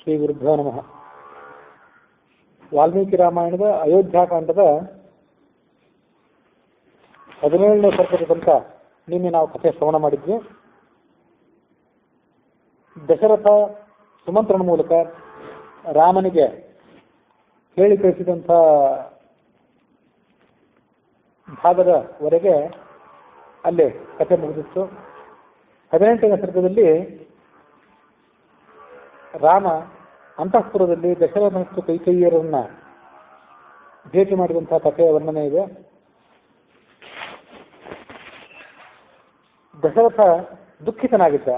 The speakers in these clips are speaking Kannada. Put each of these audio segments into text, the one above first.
ಶ್ರೀ ಗುರುಭ್ಯೋ ನಮಃ. ವಾಲ್ಮೀಕಿ ರಾಮಾಯಣದ ಅಯೋಧ್ಯಾಕಾಂಡದ 17ನೇ ಸರ್ಗದ ತನಕ ನಿನ್ನೆ ನಾವು ಕಥೆ ಶ್ರವಣ ಮಾಡಿದ್ವಿ. ದಶರಥ ಸುಮಂತ್ರನ ಮೂಲಕ ರಾಮನಿಗೆ ಹೇಳಿ ಕಳಿಸಿದಂಥ ಭಾಗದವರೆಗೆ ಅಲ್ಲೇ ಕಥೆ ಮುಗಿದಿತ್ತು. 18ನೇ ಸರ್ಗದಲ್ಲಿ ರಾಮ ಅಂತಃಪುರದಲ್ಲಿ ದಶರಥ ಮತ್ತು ಕೈಕೇಯಿಯರನ್ನ ಭೇಟಿ ಮಾಡಿದಂತಹ ಕಥೆಯ ವರ್ಣನೆ ಇದೆ. ದಶರಥ ದುಃಖಿತನಾಗಿದ್ದ,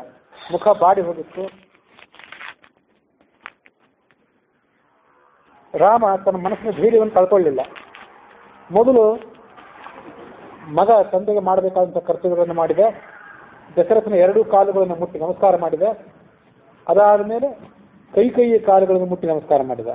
ಮುಖ ಬಾಡಿ ಹೋಗಿತ್ತು. ರಾಮ ತನ್ನ ಮನಸ್ಸಿನ ಧೈರ್ಯವನ್ನು ಕಳ್ಕೊಳ್ಳಿಲ್ಲ. ಮೊದಲು ಮಗ ತಂದೆಗೆ ಮಾಡಬೇಕಾದಂಥ ಕರ್ತವ್ಯಗಳನ್ನು ಮಾಡಿದ. ದಶರಥನ 2 ಕಾಲುಗಳನ್ನು ಮುಟ್ಟಿ ನಮಸ್ಕಾರ ಮಾಡಿದ. ಅದಾದ ಮೇಲೆ ಕೈಕೇಯಿಯ ಕಾಲುಗಳನ್ನು ಮುಟ್ಟಿ ನಮಸ್ಕಾರ ಮಾಡಿದ.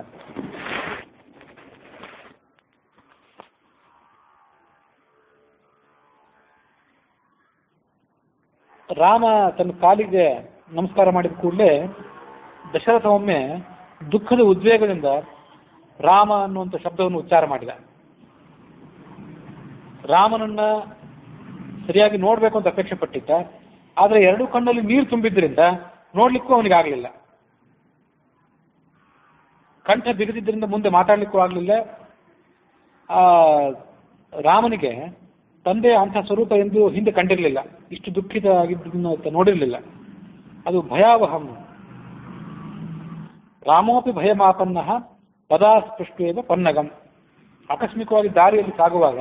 ರಾಮ ತನ್ನ ಕಾಲಿಗೆ ನಮಸ್ಕಾರ ಮಾಡಿದ ಕೂಡಲೇ ದಶರಥ ಒಮ್ಮೆ ದುಃಖದ ಉದ್ವೇಗದಿಂದ ರಾಮ ಅನ್ನುವಂಥ ಶಬ್ದವನ್ನು ಉಚ್ಚಾರ ಮಾಡಿದ. ರಾಮನನ್ನ ಸರಿಯಾಗಿ ನೋಡ್ಬೇಕು ಅಂತ ಅಪೇಕ್ಷೆ ಪಟ್ಟಿದ್ದ. ಆದರೆ 2 ಕಣ್ಣಲ್ಲಿ ನೀರು ತುಂಬಿದ್ರಿಂದ ನೋಡ್ಲಿಕ್ಕೂ ಅವನಿಗೆ ಆಗಲಿಲ್ಲ. ಕಂಠ ಬಿಗಿದಿದ್ದರಿಂದ ಮುಂದೆ ಮಾತಾಡ್ಲಿಕ್ಕೂ ಆಗಲಿಲ್ಲ. ರಾಮನಿಗೆ ತಂದೆ ಅಂಥ ಸ್ವರೂಪ ಎಂದು ಹಿಂದೆ ಕಂಡಿರಲಿಲ್ಲ. ಇಷ್ಟು ದುಃಖಿತ ಆಗಿದ್ದನ್ನು ನೋಡಿರಲಿಲ್ಲ. ಅದು ಭಯಾವಹಂ. ರಾಮೋಪಿ ಭಯಮಾಪನ್ನ ಪದಾಸ್ಪೃಷ್ಟೇವ ಪನ್ನಗಂ. ಆಕಸ್ಮಿಕವಾಗಿ ದಾರಿಯಲ್ಲಿ ಸಾಗುವಾಗ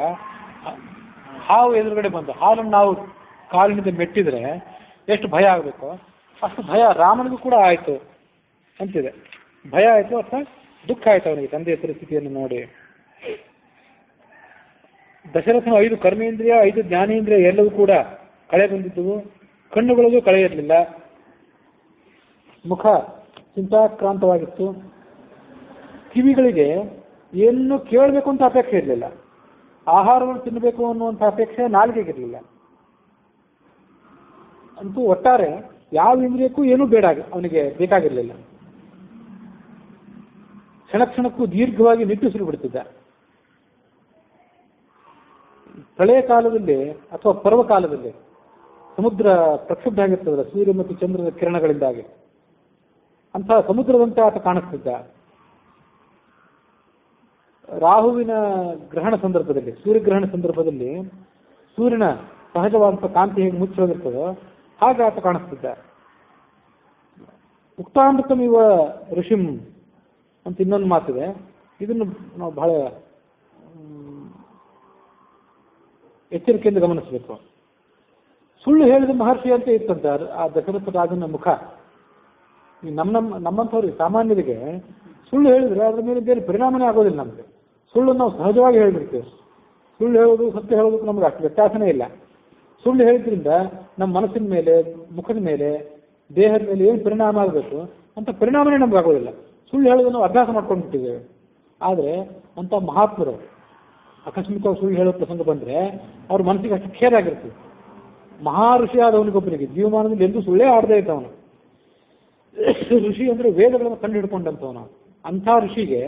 ಹಾವು ಎದುರುಗಡೆ ಬಂದು ಹಾಲನ್ನು ನಾವು ಕಾಲಿನಿಂದ ಮೆಟ್ಟಿದ್ರೆ ಎಷ್ಟು ಭಯ ಆಗಬೇಕು, ಅಷ್ಟು ಭಯ ರಾಮನಿಗೂ ಕೂಡ ಆಯಿತು ಅಂತಿದೆ. ಭಯ ಆಯಿತು ಅಥವಾ ದುಃಖ ಆಯಿತು ಅವನಿಗೆ ತಂದೆಯ ಪರಿಸ್ಥಿತಿಯನ್ನು ನೋಡಿ. ದಶರಥನ 5 ಕರ್ಮೇಂದ್ರಿಯ 5 ಜ್ಞಾನೇಂದ್ರಿಯ ಎಲ್ಲವೂ ಕೂಡ ಕಳೆ ಬಂದಿದ್ದವು. ಕಣ್ಣುಗಳಿಗೂ ಕಳೆ ಇರಲಿಲ್ಲ. ಮುಖ ಚಿಂತಾಕ್ರಾಂತವಾಗಿತ್ತು. ಕಿವಿಗಳಿಗೆ ಏನು ಕೇಳಬೇಕು ಅಂತ ಅಪೇಕ್ಷೆ ಇರಲಿಲ್ಲ. ಆಹಾರವನ್ನು ತಿನ್ನಬೇಕು ಅನ್ನುವಂಥ ಅಪೇಕ್ಷೆ ನಾಲಿಗೆಗಿರಲಿಲ್ಲ. ಅಂತೂ ಒಟ್ಟಾರೆ ಯಾವ ಇಂದ್ರಿಯಕ್ಕೂ ಏನೂ ಬೇಡ ಅವನಿಗೆ ಬೇಕಾಗಿರಲಿಲ್ಲ. ಕ್ಷಣ ಕ್ಷಣಕ್ಕೂ ದೀರ್ಘವಾಗಿ ನಿಟ್ಟುಸಿರು ಬಿಡುತ್ತಿದ್ದ. ಪ್ರಳಯ ಕಾಲದಲ್ಲಿ ಅಥವಾ ಪರ್ವಕಾಲದಲ್ಲಿ ಸಮುದ್ರ ಪ್ರಕ್ಷುಬ್ಧ ಆಗಿರ್ತದಲ್ಲ ಸೂರ್ಯ ಮತ್ತು ಚಂದ್ರನ ಕಿರಣಗಳಿಂದಾಗಿ, ಅಂತಹ ಸಮುದ್ರದಂತೆ ಆತ ಕಾಣಿಸ್ತಿದ್ದ. ರಾಹುವಿನ ಗ್ರಹಣ ಸಂದರ್ಭದಲ್ಲಿ, ಸೂರ್ಯಗ್ರಹಣ ಸಂದರ್ಭದಲ್ಲಿ ಸೂರ್ಯನ ಸಹಜವಾದಂಥ ಕಾಂತಿ ಹೇಗೆ ಮುಚ್ಚಿ ಹೋಗಿರ್ತದೋ ಹಾಗೆ ಆತ ಕಾಣಿಸ್ತಿದ್ದ. ಉಕ್ತಾಮೃತಮಿವ ಋಷಿಂ ಅಂತ ಇನ್ನೊಂದು ಮಾತಿದೆ. ಇದನ್ನು ನಾವು ಬಹಳ ಎಚ್ಚರಿಕೆಯಿಂದ ಗಮನಿಸಬೇಕು. ಸುಳ್ಳು ಹೇಳಿದ ಮಹರ್ಷಿ ಅಂತ ಇತ್ತಂತ ಆ ದಶರಥ ರಾಜನ ಮುಖ. ನಮ್ಮಂಥವ್ರಿಗೆ ಸಾಮಾನ್ಯರಿಗೆ ಸುಳ್ಳು ಹೇಳಿದ್ರೆ ಅದ್ರ ಮೇಲೆ ಬೇರೆ ಪರಿಣಾಮನೇ ಆಗೋದಿಲ್ಲ. ನಮಗೆ ಸುಳ್ಳನ್ನು ನಾವು ಸಹಜವಾಗಿ ಹೇಳಿಬಿಡ್ತೇವೆ. ಸುಳ್ಳು ಹೇಳೋದು ಸತ್ಯ ಹೇಳೋದಕ್ಕೆ ನಮಗೆ ಅಷ್ಟು ವ್ಯತ್ಯಾಸನೇ ಇಲ್ಲ. ಸುಳ್ಳು ಹೇಳಿದ್ರಿಂದ ನಮ್ಮ ಮನಸ್ಸಿನ ಮೇಲೆ, ಮುಖದ ಮೇಲೆ, ದೇಹದ ಮೇಲೆ ಏನು ಪರಿಣಾಮ ಆಗಬೇಕು ಅಂತ ಪರಿಣಾಮನೇ ನಮ್ಗೆ ಆಗೋದಿಲ್ಲ. ಸುಳ್ಳು ಹೇಳೋದನ್ನು ನಾವು ಅಭ್ಯಾಸ ಮಾಡ್ಕೊಂಡ್ಬಿಟ್ಟಿದ್ದೇವೆ. ಆದರೆ ಅಂಥ ಮಹಾತ್ಮರು ಆಕಸ್ಮಿಕವಾಗಿ ಸುಳ್ಳು ಹೇಳೋ ಪ್ರಸಂಗ ಬಂದರೆ ಅವ್ರ ಮನಸ್ಸಿಗೆ ಅಷ್ಟು ಖೇರ ಆಗಿರ್ತದೆ. ಮಹಾ ಋಷಿ ಆದವನಿಗೊಬ್ಬನಿಗೆ ಜೀವಮಾನದಲ್ಲಿ ಎಂದೂ ಸುಳ್ಳೇ ಆಡದೇ ಇದ್ದವನು. ಋಷಿ ಅಂದರೆ ವೇದಗಳನ್ನು ಕಂಡು ಹಿಡ್ಕೊಂಡಂಥವನು. ಅಂಥ ಋಷಿಗೆ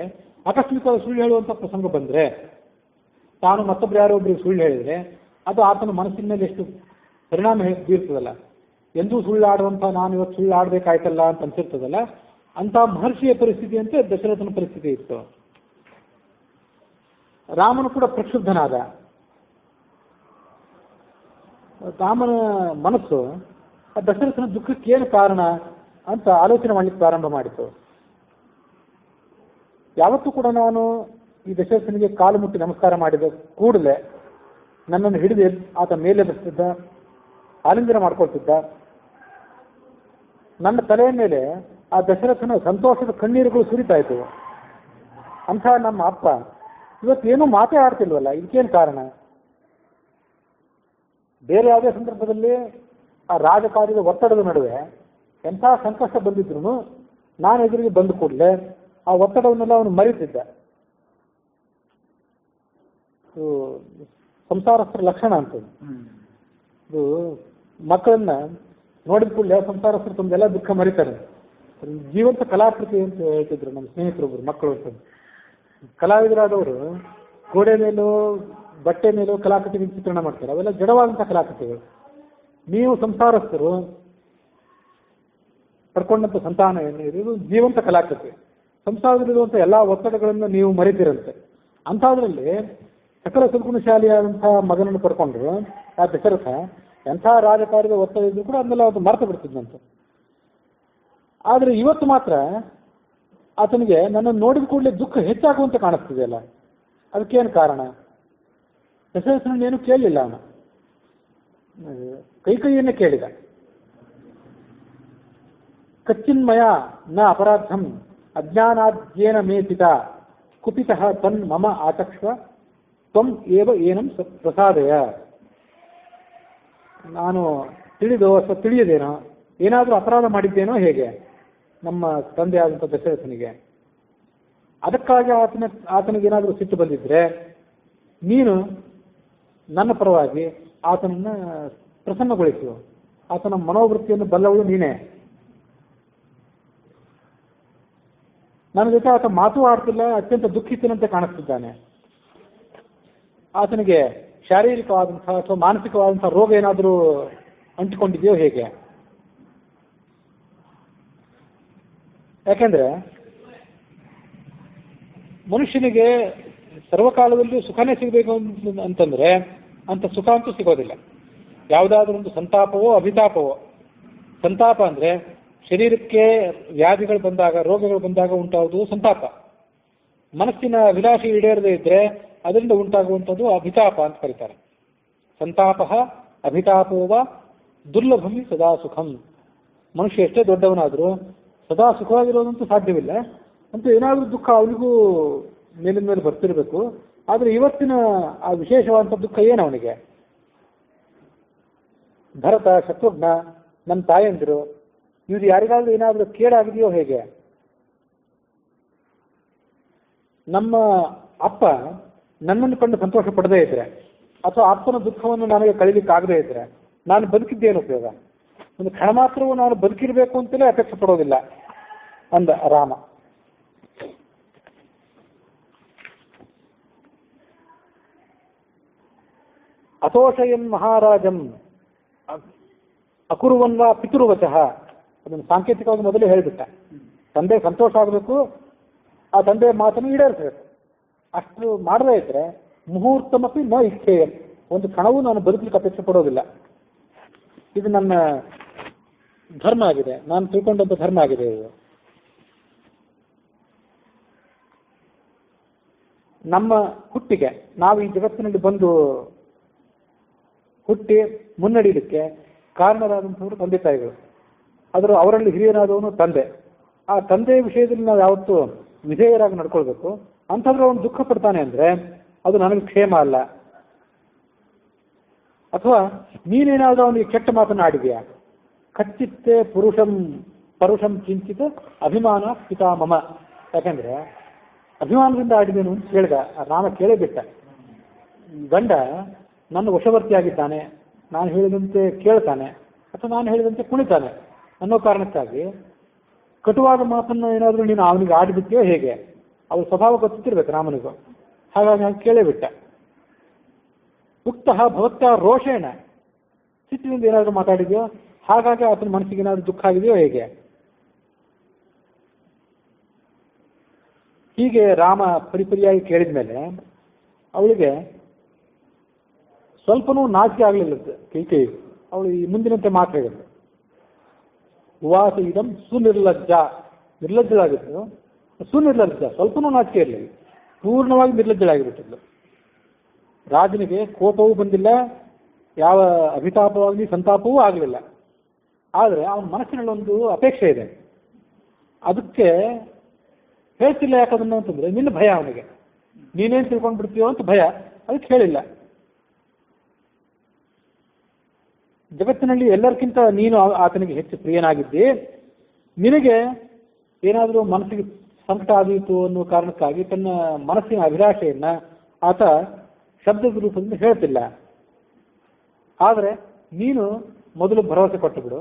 ಆಕಸ್ಮಿಕವಾಗಿ ಸುಳ್ಳು ಹೇಳುವಂಥ ಪ್ರಸಂಗ ಬಂದರೆ, ತಾನು ಮತ್ತೊಬ್ಬರು ಯಾರೋ ಒಬ್ಬರಿಗೆ ಸುಳ್ಳು ಹೇಳಿದರೆ ಅದು ಆತನ ಮನಸ್ಸಿನ ಮೇಲೆ ಎಷ್ಟು ಪರಿಣಾಮ ಬೀರ್ತದಲ್ಲ. ಎಂದೂ ಸುಳ್ಳು ಆಡುವಂಥ ನಾನು ಇವತ್ತು ಸುಳ್ಳು ಆಡಬೇಕಾಯ್ತಲ್ಲ ಅಂತ ಅನ್ಸಿರ್ತದಲ್ಲ, ಅಂಥ ಮಹರ್ಷಿಯ ಪರಿಸ್ಥಿತಿಯಂತೆ ದಶರಥನ ಪರಿಸ್ಥಿತಿ ಇತ್ತು. ರಾಮನು ಕೂಡ ಪ್ರಕ್ಷುಬ್ಧನಾದ. ರಾಮನ ಮನಸ್ಸು ಆ ದಶರಥನ ದುಃಖಕ್ಕೆ ಏನು ಕಾರಣ ಅಂತ ಆಲೋಚನೆ ಮಾಡಲಿಕ್ಕೆ ಪ್ರಾರಂಭ ಮಾಡಿತು. ಯಾವತ್ತೂ ಕೂಡ ನಾನು ಈ ದಶರಥನಿಗೆ ಕಾಲು ಮುಟ್ಟಿ ನಮಸ್ಕಾರ ಮಾಡಿದ ಕೂಡಲೇ ನನ್ನನ್ನು ಹಿಡಿದು ಆತ ಮೇಲೆ ಬಸ್ತಿದ್ದ, ಆಲಿಂಗನ ಮಾಡ್ಕೊಳ್ತಿದ್ದ. ನನ್ನ ತಲೆಯ ಮೇಲೆ ಆ ದಶರಥನ ಸಂತೋಷದ ಕಣ್ಣೀರುಗಳು ಸುರಿತಾ ಇತ್ತು. ಅಂಥ ನಮ್ಮ ಅಪ್ಪ ಇವತ್ತೇನೂ ಮಾತೇ ಆಡ್ತಿಲ್ವಲ್ಲ, ಇದಕ್ಕೇನು ಕಾರಣ? ಬೇರೆ ಯಾವುದೇ ಸಂದರ್ಭದಲ್ಲಿ ಆ ರಾಜಕಾರ್ಯದ ಒತ್ತಡದ ನಡುವೆ ಎಂಥ ಸಂಕಷ್ಟ ಬಂದಿದ್ರು ನಾನು ಎದುರಿಗೆ ಬಂದ ಕೂಡಲೇ ಆ ಒತ್ತಡವನ್ನೆಲ್ಲ ಅವನು ಮರೀತಿದ್ದ. ಸಂಸಾರಸ್ಥರ ಲಕ್ಷಣ ಅಂತ. ಇದು ಮಕ್ಕಳನ್ನ ನೋಡಿದ ಕೂಡಲೇ ಸಂಸಾರಸ್ಥರು ತಮ್ದೆಲ್ಲ ದುಃಖ ಮರಿತಾರೆ. ಜೀವಂತ ಕಲಾಕೃತಿ ಅಂತ ಹೇಳ್ತಿದ್ರು ನಮ್ಮ ಸ್ನೇಹಿತರೊಬ್ಬರು ಮಕ್ಕಳು ಅಂತ. ಕಲಾವಿದರಾದವರು ಗೋಡೆ ಮೇಲೂ ಬಟ್ಟೆ ಮೇಲೂ ಕಲಾಕೃತಿಗಳ ಚಿತ್ರಣ ಮಾಡ್ತಾರೆ, ಅವೆಲ್ಲ ಜಡವಾದಂಥ ಕಲಾಕೃತಿಗಳು. ನೀವು ಸಂಸಾರಸ್ಥರು ಪಡ್ಕೊಂಡಂಥ ಸಂತಾನ ಇದು ಜೀವಂತ ಕಲಾಕೃತಿ. ಸಂಸಾರದಲ್ಲಿರುವಂಥ ಎಲ್ಲ ಒತ್ತಡಗಳನ್ನು ನೀವು ಮರೆತಿರಂತೆ. ಅಂಥದ್ರಲ್ಲಿ ಸಕಲ ಸದ್ಗುಣಶಾಲಿಯಾದಂಥ ಮಗನನ್ನು ಪಡ್ಕೊಂಡ್ರು ಆ ದಶರಥ ಎಂಥ ರಾಜಕಾರ್ಯದ ಒತ್ತಡ ಇದ್ರು ಕೂಡ ಅದನ್ನೆಲ್ಲ ಅದು ಮರೆತು ಬಿಡ್ತಿದ್ದಂತೆ. ಆದರೆ ಇವತ್ತು ಮಾತ್ರ ಆತನಿಗೆ ನನ್ನನ್ನು ನೋಡಿದ ಕೂಡಲೇ ದುಃಖ ಹೆಚ್ಚಾಗುವಂತೆ ಕಾಣಿಸ್ತಿದೆಯಲ್ಲ, ಅದಕ್ಕೇನು ಕಾರಣ? ದಶರಥನನ್ನೇನು ಕೇಳಲಿಲ್ಲ ಅವನು, ಕೈಕೈಯನ್ನೇ ಕೇಳಿದ. ಕಚ್ಚಿನ್ಮಯ ನ ಅಪರಾಧಂ ಅಜ್ಞಾನಾದ್ಯೇನ ಮೇ ಪಿತಾ ಕುಪಿತಃ ತನ್ ಮಮ ಆಚಕ್ಷ್ವ ತ್ವಂ ಏವ ಏನಂ ಪ್ರಸಾದಯ. ನಾನು ತಿಳಿದೋ ಅಥವಾ ತಿಳಿಯದೇನೋ ಏನಾದರೂ ಅಪರಾಧ ಮಾಡಿದ್ದೇನೋ ಹೇಗೆ ನಮ್ಮ ತಂದೆ ಆದಂಥ ದಶರಥನಿಗೆ? ಅದಕ್ಕಾಗಿ ಆತನಿಗೇನಾದರೂ ಸಿಟ್ಟು ಬಂದಿದ್ರೆ ನೀನು ನನ್ನ ಪರವಾಗಿ ಆತನನ್ನು ಪ್ರಸನ್ನಗೊಳಿಸು. ಆತನ ಮನೋವೃತ್ತಿಯನ್ನು ಬಲ್ಲವಳು ನೀನೇ. ನನ್ನ ಜೊತೆ ಆತ ಮಾತು ಆಡ್ತಿಲ್ಲ, ಅತ್ಯಂತ ದುಃಖಿತನಂತೆ ಕಾಣಿಸ್ತಿದ್ದಾನೆ. ಆತನಿಗೆ ಶಾರೀರಿಕವಾದಂಥ ಅಥವಾ ಮಾನಸಿಕವಾದಂಥ ರೋಗ ಏನಾದರೂ ಅಂಟಿಕೊಂಡಿದೆಯೋ ಹೇಗೆ? ಯಾಕೆಂದ್ರೆ ಮನುಷ್ಯನಿಗೆ ಸರ್ವಕಾಲದಲ್ಲೂ ಸುಖನೇ ಸಿಗಬೇಕು ಅಂತಂದ್ರೆ ಅಂತ ಸುಖ ಅಂತೂ ಸಿಗೋದಿಲ್ಲ. ಯಾವುದಾದ್ರೂ ಒಂದು ಸಂತಾಪವೋ ಅಭಿತಾಪವೋ. ಸಂತಾಪ ಅಂದ್ರೆ ಶರೀರಕ್ಕೆ ವ್ಯಾಧಿಗಳು ಬಂದಾಗ, ರೋಗಗಳು ಬಂದಾಗ ಉಂಟಾಗುವುದು ಸಂತಾಪ. ಮನಸ್ಸಿನ ವಿಲಾಸ ಈಡೇರದೇ ಇದ್ರೆ ಅದರಿಂದ ಉಂಟಾಗುವಂಥದ್ದು ಅಭಿತಾಪ ಅಂತ ಕರೀತಾರೆ. ಸಂತಾಪ ಅಭಿತಾಪೋವ ದುರ್ಲಭಮಿ ಸದಾ ಸುಖಂ. ಮನುಷ್ಯ ಎಷ್ಟೇ ದೊಡ್ಡವನಾದರೂ ಸದಾ ಸುಖವಾಗಿರೋದಂತೂ ಸಾಧ್ಯವಿಲ್ಲ. ಅಂತೂ ಏನಾದರೂ ದುಃಖ ಅವನಿಗೂ ಮೇಲಿನ ಮೇಲೆ ಬರ್ತಿರಬೇಕು. ಆದರೆ ಇವತ್ತಿನ ಆ ವಿಶೇಷವಾದಂಥ ದುಃಖ ಏನು ಅವನಿಗೆ? ಭರತ, ಶತ್ರುಘ್ನ, ನನ್ನ ತಾಯಂದಿರು, ಇವ್ರು ಯಾರಿಗಾದ್ರೂ ಏನಾದರೂ ಕೇಡಾಗಿದೆಯೋ ಹೇಗೆ? ನಮ್ಮ ಅಪ್ಪ ನನ್ನನ್ನು ಕಂಡು ಸಂತೋಷ ಪಡದೇ ಇದ್ರೆ ಅಥವಾ ಅಪ್ಪನ ದುಃಖವನ್ನು ನನಗೆ ಕಳೀಲಿಕ್ಕಾಗದೇ ಇದ್ರೆ ನಾನು ಬದುಕಿದ್ದೇನು ಉಪಯೋಗ? ಒಂದು ಕ್ಷಣ ಮಾತ್ರವೂ ನಾನು ಬದುಕಿರಬೇಕು ಅಂತಲೇ ಅಪೇಕ್ಷೆ ಪಡೋದಿಲ್ಲ ಅಂದ ರಾಮ. ಅತೋಷಯನ್ ಮಹಾರಾಜಂ ಅಕುರುವನ್ವಾ ಪಿತೃವಚಃ. ಅದನ್ನು ಸಾಂಕೇತಿಕವಾಗಿ ಮೊದಲೇ ಹೇಳಿಬಿಟ್ಟ. ತಂದೆ ಸಂತೋಷ ಆಗಬೇಕು, ಆ ತಂದೆಯ ಮಾತನ್ನು ಈಡೇರಿಸಬೇಕು. ಅಷ್ಟು ಮಾಡದೇ ಇದ್ರೆ ಮುಹೂರ್ತಮಪಿ ನ ಇಚ್ಛೆಯ, ಒಂದು ಕ್ಷಣವೂ ನಾನು ಬದುಕಲಿಕ್ಕೆ ಅಪೇಕ್ಷೆ ಪಡೋದಿಲ್ಲ. ಇದು ನನ್ನ ಧರ್ಮ ಆಗಿದೆ, ನಾನು ತಿಳ್ಕೊಂಡಂಥ ಧರ್ಮ ಆಗಿದೆ ಇದು. ನಮ್ಮ ಹುಟ್ಟಿಗೆ, ನಾವು ಈ ಜಗತ್ತಿನಲ್ಲಿ ಬಂದು ಹುಟ್ಟಿ ಮುನ್ನಡೀಲಿಕ್ಕೆ ಕಾರಣರಾದಂಥವರು ತಂದೆ ತಾಯಿಗಳು. ಆದರೂ ಅವರಲ್ಲಿ ಹಿರಿಯನಾದವನು ತಂದೆ. ಆ ತಂದೆಯ ವಿಷಯದಲ್ಲಿ ನಾವು ಯಾವತ್ತೂ ವಿಧೇಯರಾಗಿ ನಡ್ಕೊಳ್ಬೇಕು. ಅಂಥವ್ರು ಅವನು ದುಃಖ ಪಡ್ತಾನೆ ಅಂದರೆ ಅದು ನನಗೆ ಕ್ಷೇಮ ಅಲ್ಲ. ಅಥವಾ ನೀನೇನಾದರೂ ಅವನಿಗೆ ಕೆಟ್ಟ ಮಾತನ್ನು ಆಡಿದೆಯಾ? ಕಚ್ಚಿತ್ತೆ ಪರುಷಂ ಕಿಂಚಿತ್ ಅಭಿಮಾನ ಪಿತಾಮಮ. ಯಾಕಂದ್ರೆ ಅಭಿಮಾನದಿಂದ ಆಡಿದೇನು ಅಂತ ಕೇಳಿದ ರಾಮ. ಕೇಳೇ ಬಿಟ್ಟ. ಗಂಡ ನನ್ನ ವಶವರ್ತಿಯಾಗಿದ್ದಾನೆ, ನಾನು ಹೇಳಿದಂತೆ ಕೇಳ್ತಾನೆ ಅಥವಾ ನಾನು ಹೇಳಿದಂತೆ ಕುಣಿತಾನೆ ಅನ್ನೋ ಕಾರಣಕ್ಕಾಗಿ ಕಟುವಾದ ಮಾತನ್ನು ಏನಾದರೂ ನೀನು ಅವನಿಗೆ ಆಡಿಬಿಟ್ಟಿಯೋ ಹೇಗೆ? ಅವ್ರ ಸ್ವಭಾವ ಗೊತ್ತಿರ್ಬೇಕು ರಾಮನಿಗೂ. ಹಾಗಾಗಿ ನಾನು ಕೇಳೇ ಬಿಟ್ಟ. ಉಕ್ತಃ ಭವತ್ಯ ರೋಷೇಣ, ಸಿಟ್ಟಿನಿಂದ ಏನಾದರೂ ಮಾತಾಡಿದೆಯೋ, ಹಾಗಾಗಿ ಆತನ ಮನಸ್ಸಿಗೆ ಏನಾದರೂ ದುಃಖ ಆಗಿದೆಯೋ ಹೇಗೆ? ಹೀಗೆ ರಾಮ ಪರಿಪರಿಯಾಗಿ ಕೇಳಿದ ಮೇಲೆ ಅವಳಿಗೆ ಸ್ವಲ್ಪನೂ ನಾಚಿಕೆ ಆಗಲಿಲ್ಲ ಕೈಕೈ. ಅವಳು ಈ ಮುಂದಿನಂತೆ ಮಾತು ಹೇಳಿದ್ಳು. ಉವಾಸ ಇದಂ ಸುನಿರ್ಲಜ್ಜ. ನಿರ್ಲಜ್ಜಳಾಗಿತ್ತು, ಸುನಿರ್ಲಜ್ಜ, ಸ್ವಲ್ಪನೂ ನಾಚಿಕೆ ಇರಲಿಲ್ಲ. ಪೂರ್ಣವಾಗಿ ನಿರ್ಲಜ್ಜಳಾಗಿಬಿಟ್ಟಿದ್ಲು. ರಾಜನಿಗೆ ಕೋಪವೂ ಬಂದಿಲ್ಲ, ಯಾವ ಅಭಿತಾಪವಾಗಲಿ ಸಂತಾಪವೂ ಆಗಲಿಲ್ಲ. ಆದರೆ ಅವನ ಮನಸ್ಸಿನಲ್ಲಿ ಒಂದು ಅಪೇಕ್ಷೆ ಇದೆ. ಅದಕ್ಕೆ ಹೇಳ್ತಿಲ್ಲ. ಯಾಕದನ್ನು ಅಂತಂದ್ರೆ ನಿನ್ನ ಭಯ ಅವನಿಗೆ, ನೀನೇನು ತಿಳ್ಕೊಂಡ್ಬಿಡ್ತೀಯೋ ಅಂತ ಭಯ. ಅದಕ್ಕೆ ಹೇಳಿಲ್ಲ. ಜಗತ್ತಿನಲ್ಲಿ ಎಲ್ಲರಿಗಿಂತ ನೀನು ಆತನಿಗೆ ಹೆಚ್ಚು ಪ್ರಿಯನಾಗಿದ್ದಿ. ನಿನಗೆ ಏನಾದರೂ ಮನಸ್ಸಿಗೆ ಸಂಕಟ ಆದೀತು ಅನ್ನೋ ಕಾರಣಕ್ಕಾಗಿ ತನ್ನ ಮನಸ್ಸಿನ ಅಭಿಲಾಷೆಯನ್ನ ಆತ ಶಬ್ದದ ರೂಪದಿಂದ ಹೇಳ್ತಿಲ್ಲ. ಆದರೆ ನೀನು ಮೊದಲು ಭರವಸೆ ಕೊಟ್ಟು ಬಿಡು,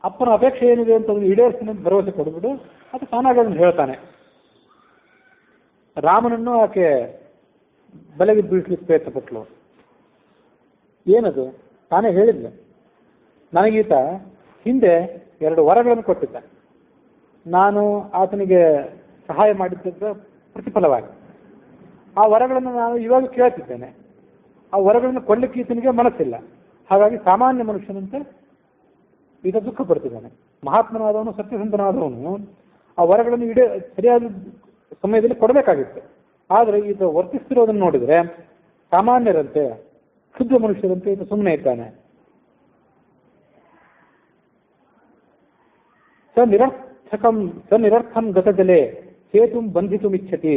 ಅಪ್ಪನ ಅಪೇಕ್ಷೆ ಏನಿದೆ ಅಂತ ಅದನ್ನು ಈಡೇರಿಸ್ತೀನಿ ಅಂತ ಭರವಸೆ ಕೊಡ್ಬಿಟ್ಟು ಅದು ತಾನಾಗಿ ಅದನ್ನು ಹೇಳ್ತಾನೆ. ರಾಮನನ್ನು ಆಕೆ ಬಲೆಗೆ ಬೀಳಿಸ್ಲಿಕ್ಕೆ ಪ್ರಯತ್ನ ಪಟ್ಲು. ಏನದು? ತಾನೇ ಹೇಳಿದ್ಲು, ನನಗೀತ ಹಿಂದೆ 2 ವರಗಳನ್ನು ಕೊಟ್ಟಿದ್ದ, ನಾನು ಆತನಿಗೆ ಸಹಾಯ ಮಾಡಿದ್ದ ಪ್ರತಿಫಲವಾಗಿ ಆ ವರಗಳನ್ನು ನಾನು ಇವಾಗ ಕೇಳ್ತಿದ್ದೇನೆ. ಆ ವರಗಳನ್ನು ಕೊಡ್ಲಿಕ್ಕೆ ಈತನಿಗೆ ಮನಸ್ಸಿಲ್ಲ. ಹಾಗಾಗಿ ಸಾಮಾನ್ಯ ಮನುಷ್ಯನಂತೆ ಈತ ದುಃಖ ಪಡ್ತಿದ್ದಾನೆ. ಮಹಾತ್ಮನಾದವನು, ಸತ್ಯಸಂಧನಾದವನು ಆ ವರಗಳನ್ನು ಸರಿಯಾದ ಸಮಯದಲ್ಲಿ ಕೊಡಬೇಕಾಗಿತ್ತು. ಆದರೆ ಈತ ವರ್ತಿಸ್ತಿರೋದನ್ನು ನೋಡಿದರೆ ಸಾಮಾನ್ಯರಂತೆ, ಶುದ್ಧ ಮನುಷ್ಯರಂತೆ ಈತ ಸುಮ್ಮನೆ ಇದ್ದಾನೆ. ಸ ನಿರರ್ಥಂ ಗತಜಲೆ ಸೇತುಂ ಬಂಧಿತುಮಿಚ್ಛತಿ.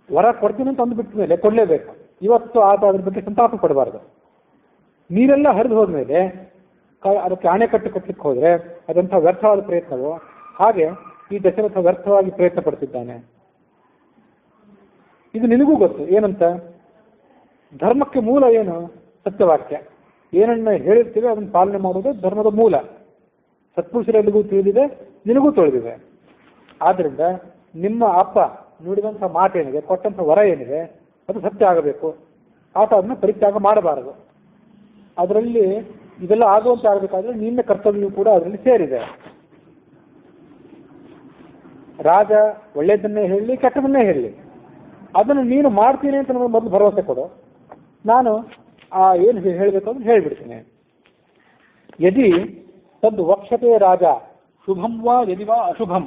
ವರ ಕೊಡ್ತೀನಿ ಅಂತ ಅಂದ್ಬಿಟ್ಟ ಮೇಲೆ ಕೊಡಲೇಬೇಕು. ಇವತ್ತು ಆತ ಅದ್ರ ಬಗ್ಗೆ ಸಂತಾಪ ಪಡಬಾರ್ದು. ನೀರೆಲ್ಲ ಹರಿದು ಹೋದ್ಮೇಲೆ ಅದಕ್ಕೆ ಅಣೆಕಟ್ಟು ಕಟ್ಟಲಿಕ್ಕೆ ಹೋದ್ರೆ ಅದಂಥ ವ್ಯರ್ಥವಾದ ಪ್ರಯತ್ನವೋ ಹಾಗೆ ಈ ದಶರಥ ವ್ಯರ್ಥವಾಗಿ ಪ್ರಯತ್ನ ಪಡ್ತಿದ್ದಾನೆ. ಇದು ನಿನಗೂ ಗೊತ್ತು. ಏನಂತ? ಧರ್ಮಕ್ಕೆ ಮೂಲ ಏನು? ಸತ್ಯವಾಕ್ಯ. ಏನನ್ನ ಹೇಳಿರ್ತೀವಿ ಅದನ್ನು ಪಾಲನೆ ಮಾಡುವುದು ಧರ್ಮದ ಮೂಲ. ಸತ್ಪುರುಷರೆಲ್ಲಿಗೂ ತಿಳಿದಿದೆ, ನಿನಗೂ ತಿಳಿದಿದೆ. ಆದ್ರಿಂದ ನಿಮ್ಮ ಅಪ್ಪ ನುಡಿದಂಥ ಮಾತೇನಿದೆ, ಕೊಟ್ಟಂಥ ವರ ಏನಿದೆ, ಅದು ಸತ್ಯ ಆಗಬೇಕು. ಆತ ಅದನ್ನ ಪರಿತ್ಯಾಗ ಮಾಡಬಾರದು. ಅದರಲ್ಲಿ ಇದೆಲ್ಲ ಆಗುವಂತೆ ಆಗಬೇಕಾದ್ರೆ ನಿನ್ನ ಕರ್ತವ್ಯವೂ ಕೂಡ ಅದರಲ್ಲಿ ಸೇರಿದೆ. ರಾಜ ಒಳ್ಳೆಯದನ್ನೇ ಹೇಳಲಿ, ಕೆಟ್ಟದನ್ನೇ ಹೇಳಲಿ, ಅದನ್ನು ನೀನು ಮಾಡ್ತೀನಿ ಅಂತ ನಮಗೆ ಮೊದಲು ಭರವಸೆ ಕೊಡು. ನಾನು ಏನು ಹೇಳಬೇಕು ಅಂತ ಹೇಳಿಬಿಡ್ತೀನಿ. ಯದಿ ತದ್ ವಕ್ಷತೆ ರಾಜ ಶುಭಂ ವಾ ಯದಿ ವಾ ಅಶುಭಂ,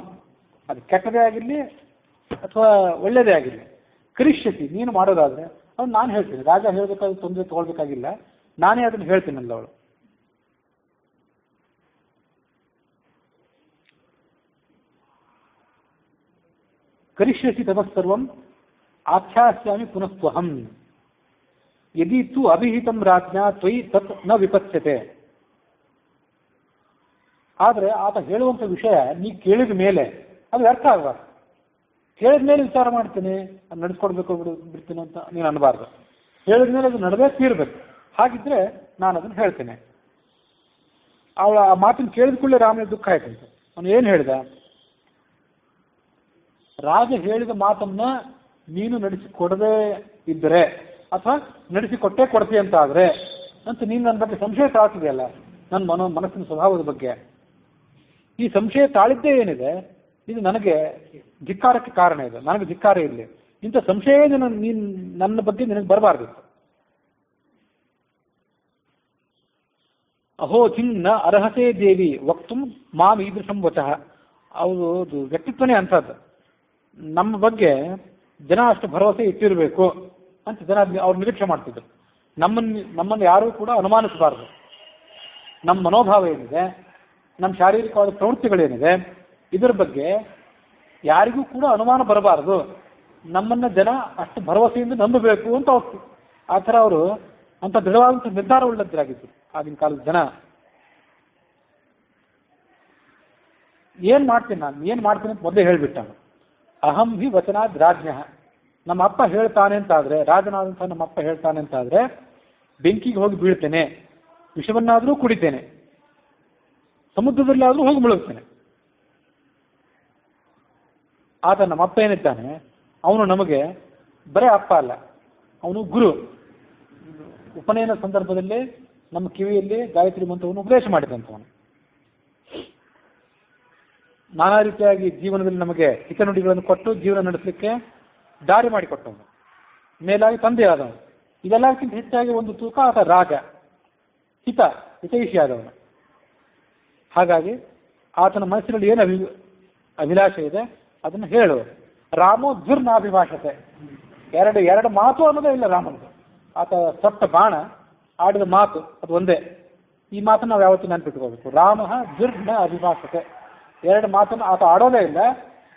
ಅದು ಕೆಟ್ಟದೇ ಆಗಿರಲಿ ಅಥವಾ ಒಳ್ಳೆಯದೇ ಆಗಿರಲಿ, ಕರಿಷ್ಯತಿ ನೀನು ಮಾಡೋದಾದ್ರೆ ಅವ್ನು ನಾನು ಹೇಳ್ತೀನಿ. ರಾಜ ಹೇಳಬೇಕಾದ್ರೆ ತೊಂದರೆ ತಗೊಳ್ಬೇಕಾಗಿಲ್ಲ, ನಾನೇ ಅದನ್ನು ಹೇಳ್ತೀನಲ್ಲ ಅವಳು. ಕರಿಷ್ಯಸಿ ತಮಸ್ಸರ್ವಂ ಆಖ್ಯಾಸ್ಯಾಮಿ ಪುನಸ್ತ್ವಹಂ ಯದಿ ತು ಅಭಿಹಿತಂ ರಾಜ್ಞಾ ತ್ವಯಿ ತತ್ ನ ವಿಪತ್ಸ್ಯತೆ. ಆದರೆ ಆತ ಹೇಳುವಂಥ ವಿಷಯ ನೀ ಕೇಳಿದ ಮೇಲೆ ಅದು ವ್ಯರ್ಥ ಆಗಬಾರ್ದು. ಕೇಳಿದ ಮೇಲೆ ವಿಚಾರ ಮಾಡ್ತೀನಿ, ಅದು ನಡೆಸ್ಕೊಡ್ಬೇಕು ಬಿಡ್ತೀನಿ ಅಂತ ನೀನು ಅನ್ನಬಾರ್ದು. ಹೇಳಿದ ಮೇಲೆ ಅದು ನಡೆದೇ ತೀರ್ಬೇಕು. ಹಾಗಿದ್ರೆ ನಾನು ಅದನ್ನು ಹೇಳ್ತೇನೆ. ಅವಳ ಆ ಮಾತನ್ನು ಕೇಳಿದ ಕೂಡಲೇ ರಾಮನಿಗೆ ದುಃಖ ಆಯ್ತಂತೆ. ಅವನು ಏನು ಹೇಳಿದ? ರಾಜ ಹೇಳಿದ ಮಾತನ್ನ ನೀನು ನಡೆಸಿಕೊಡದೇ ಇದ್ದರೆ ಅಥವಾ ನಡೆಸಿಕೊಟ್ಟೇ ಕೊಡ್ತೀಯ ಅಂತ ಆದ್ರೆ ಅಂತ ನೀನು ನನ್ನ ಬಗ್ಗೆ ಸಂಶಯ ತಾಳ್ತಿದೆಯಲ್ಲ, ನನ್ನ ಮನಸ್ಸಿನ ಸ್ವಭಾವದ ಬಗ್ಗೆ. ಈ ಸಂಶಯ ತಾಳಿದ್ದೇ ಏನಿದೆ ಇದು ನನಗೆ ಧಿಕ್ಕಾರಕ್ಕೆ ಕಾರಣ ಇದೆ. ನನಗೆ ಧಿಕ್ಕಾರ ಇಲ್ಲಿ. ಇಂಥ ಸಂಶಯ ನೀನು ನನ್ನ ಬಗ್ಗೆ ನಿನಗೆ ಬರಬಾರ್ದು. ಅಹೋ ಚಿನ್ನ ಅರ್ಹತೆ ದೇವಿ ವಕ್ತು ಮಾಂ ಈದೃಶಂ ವಚಃ. ಅದು ವ್ಯಕ್ತಿತ್ವನೇ ಅಂಥದ್ದು. ನಮ್ಮ ಬಗ್ಗೆ ಜನ ಅಷ್ಟು ಭರವಸೆ ಇಟ್ಟಿರಬೇಕು ಅಂತ ಜನ ಅವ್ರು ನಿರೀಕ್ಷೆ ಮಾಡ್ತಿದ್ರು. ನಮ್ಮನ್ನು ಯಾರೂ ಕೂಡ ಅನುಮಾನಿಸಬಾರ್ದು. ನಮ್ಮ ಮನೋಭಾವ ಏನಿದೆ, ನಮ್ಮ ಶಾರೀರಿಕವಾದ ಪ್ರವೃತ್ತಿಗಳೇನಿದೆ, ಇದರ ಬಗ್ಗೆ ಯಾರಿಗೂ ಕೂಡ ಅನುಮಾನ ಬರಬಾರದು. ನಮ್ಮನ್ನು ಜನ ಅಷ್ಟು ಭರವಸೆಯಿಂದ ನಂಬಬೇಕು ಅಂತ ಆ ಥರ ಅವರು ಅಂತ ದೃಢವಾದಂಥ ನಿರ್ಧಾರ ಉಳ್ಳದ್ರಾಗಿತ್ತು ಆಗಿನ ಕಾಲದ ಜನ. ಏನು ಮಾಡ್ತೀನಿ ಅಂತ ಮೊದಲೇ ಹೇಳಿಬಿಟ್ಟ. ಅಹಂ ಹಿ ವಚನಾದ್ ರಾಜ್ಞ. ನಮ್ಮ ಅಪ್ಪ ಹೇಳ್ತಾನೆ ಅಂತಾದರೆ, ರಾಜನಾದಂಥ ನಮ್ಮ ಅಪ್ಪ ಹೇಳ್ತಾನೆ ಅಂತಾದರೆ ಬೆಂಕಿಗೆ ಹೋಗಿ ಬೀಳ್ತೇನೆ, ವಿಷವನ್ನಾದರೂ ಕುಡಿತೇನೆ, ಸಮುದ್ರದಲ್ಲಾದರೂ ಹೋಗಿ ಮುಳುಗ್ತೇನೆ. ಆತ ನಮ್ಮ ಅಪ್ಪ ಏನಿದ್ದಾನೆ ಅವನು ನಮಗೆ ಬರೇ ಅಪ್ಪ ಅಲ್ಲ, ಅವನು ಗುರು. ಉಪನಯನ ಸಂದರ್ಭದಲ್ಲಿ ನಮ್ಮ ಕಿವಿಯಲ್ಲಿ ಗಾಯತ್ರಿ ಮಂತ್ರವನ್ನು ಉಪದೇಶ ಮಾಡಿದಂಥವನು. ನಾನಾ ರೀತಿಯಾಗಿ ಜೀವನದಲ್ಲಿ ನಮಗೆ ಹಿತನುಡಿಗಳನ್ನು ಕೊಟ್ಟು ಜೀವನ ನಡೆಸಲಿಕ್ಕೆ ದಾರಿ ಮಾಡಿಕೊಟ್ಟವನು. ಮೇಲಾಗಿ ತಂದೆ ಆದವನು. ಇದೆಲ್ಲಕ್ಕಿಂತ ಹೆಚ್ಚಾಗಿ ಒಂದು ತೂಕ ಆತ ರಾಜ, ಹಿತೈಷಿಯಾದವನು. ಹಾಗಾಗಿ ಆತನ ಮನಸ್ಸಿನಲ್ಲಿ ಏನು ಅಭಿಲಾಷೆ ಇದೆ ಅದನ್ನು ಹೇಳು. ರಾಮೋ ದುರ್ನಾಭಿಭಾಷತೆ. ಎರಡು ಮಾತು ಅನ್ನೋದೇ ಇಲ್ಲ ರಾಮನದು. ಆತ ಸೊಟ್ಟ ಬಾಣ ಆಡಿದ ಮಾತು ಅದು ಒಂದೇ. ಈ ಮಾತನ್ನು ನಾವು ಯಾವತ್ತೂ ನೆನಪಿಟ್ಕೋಬೇಕು. ರಾಮ ದುರ್ನ ಅಭಿಭಾಷತೆ. 2 ಮಾತನ್ನು ಆತ ಆಡೋದೇ ಇಲ್ಲ.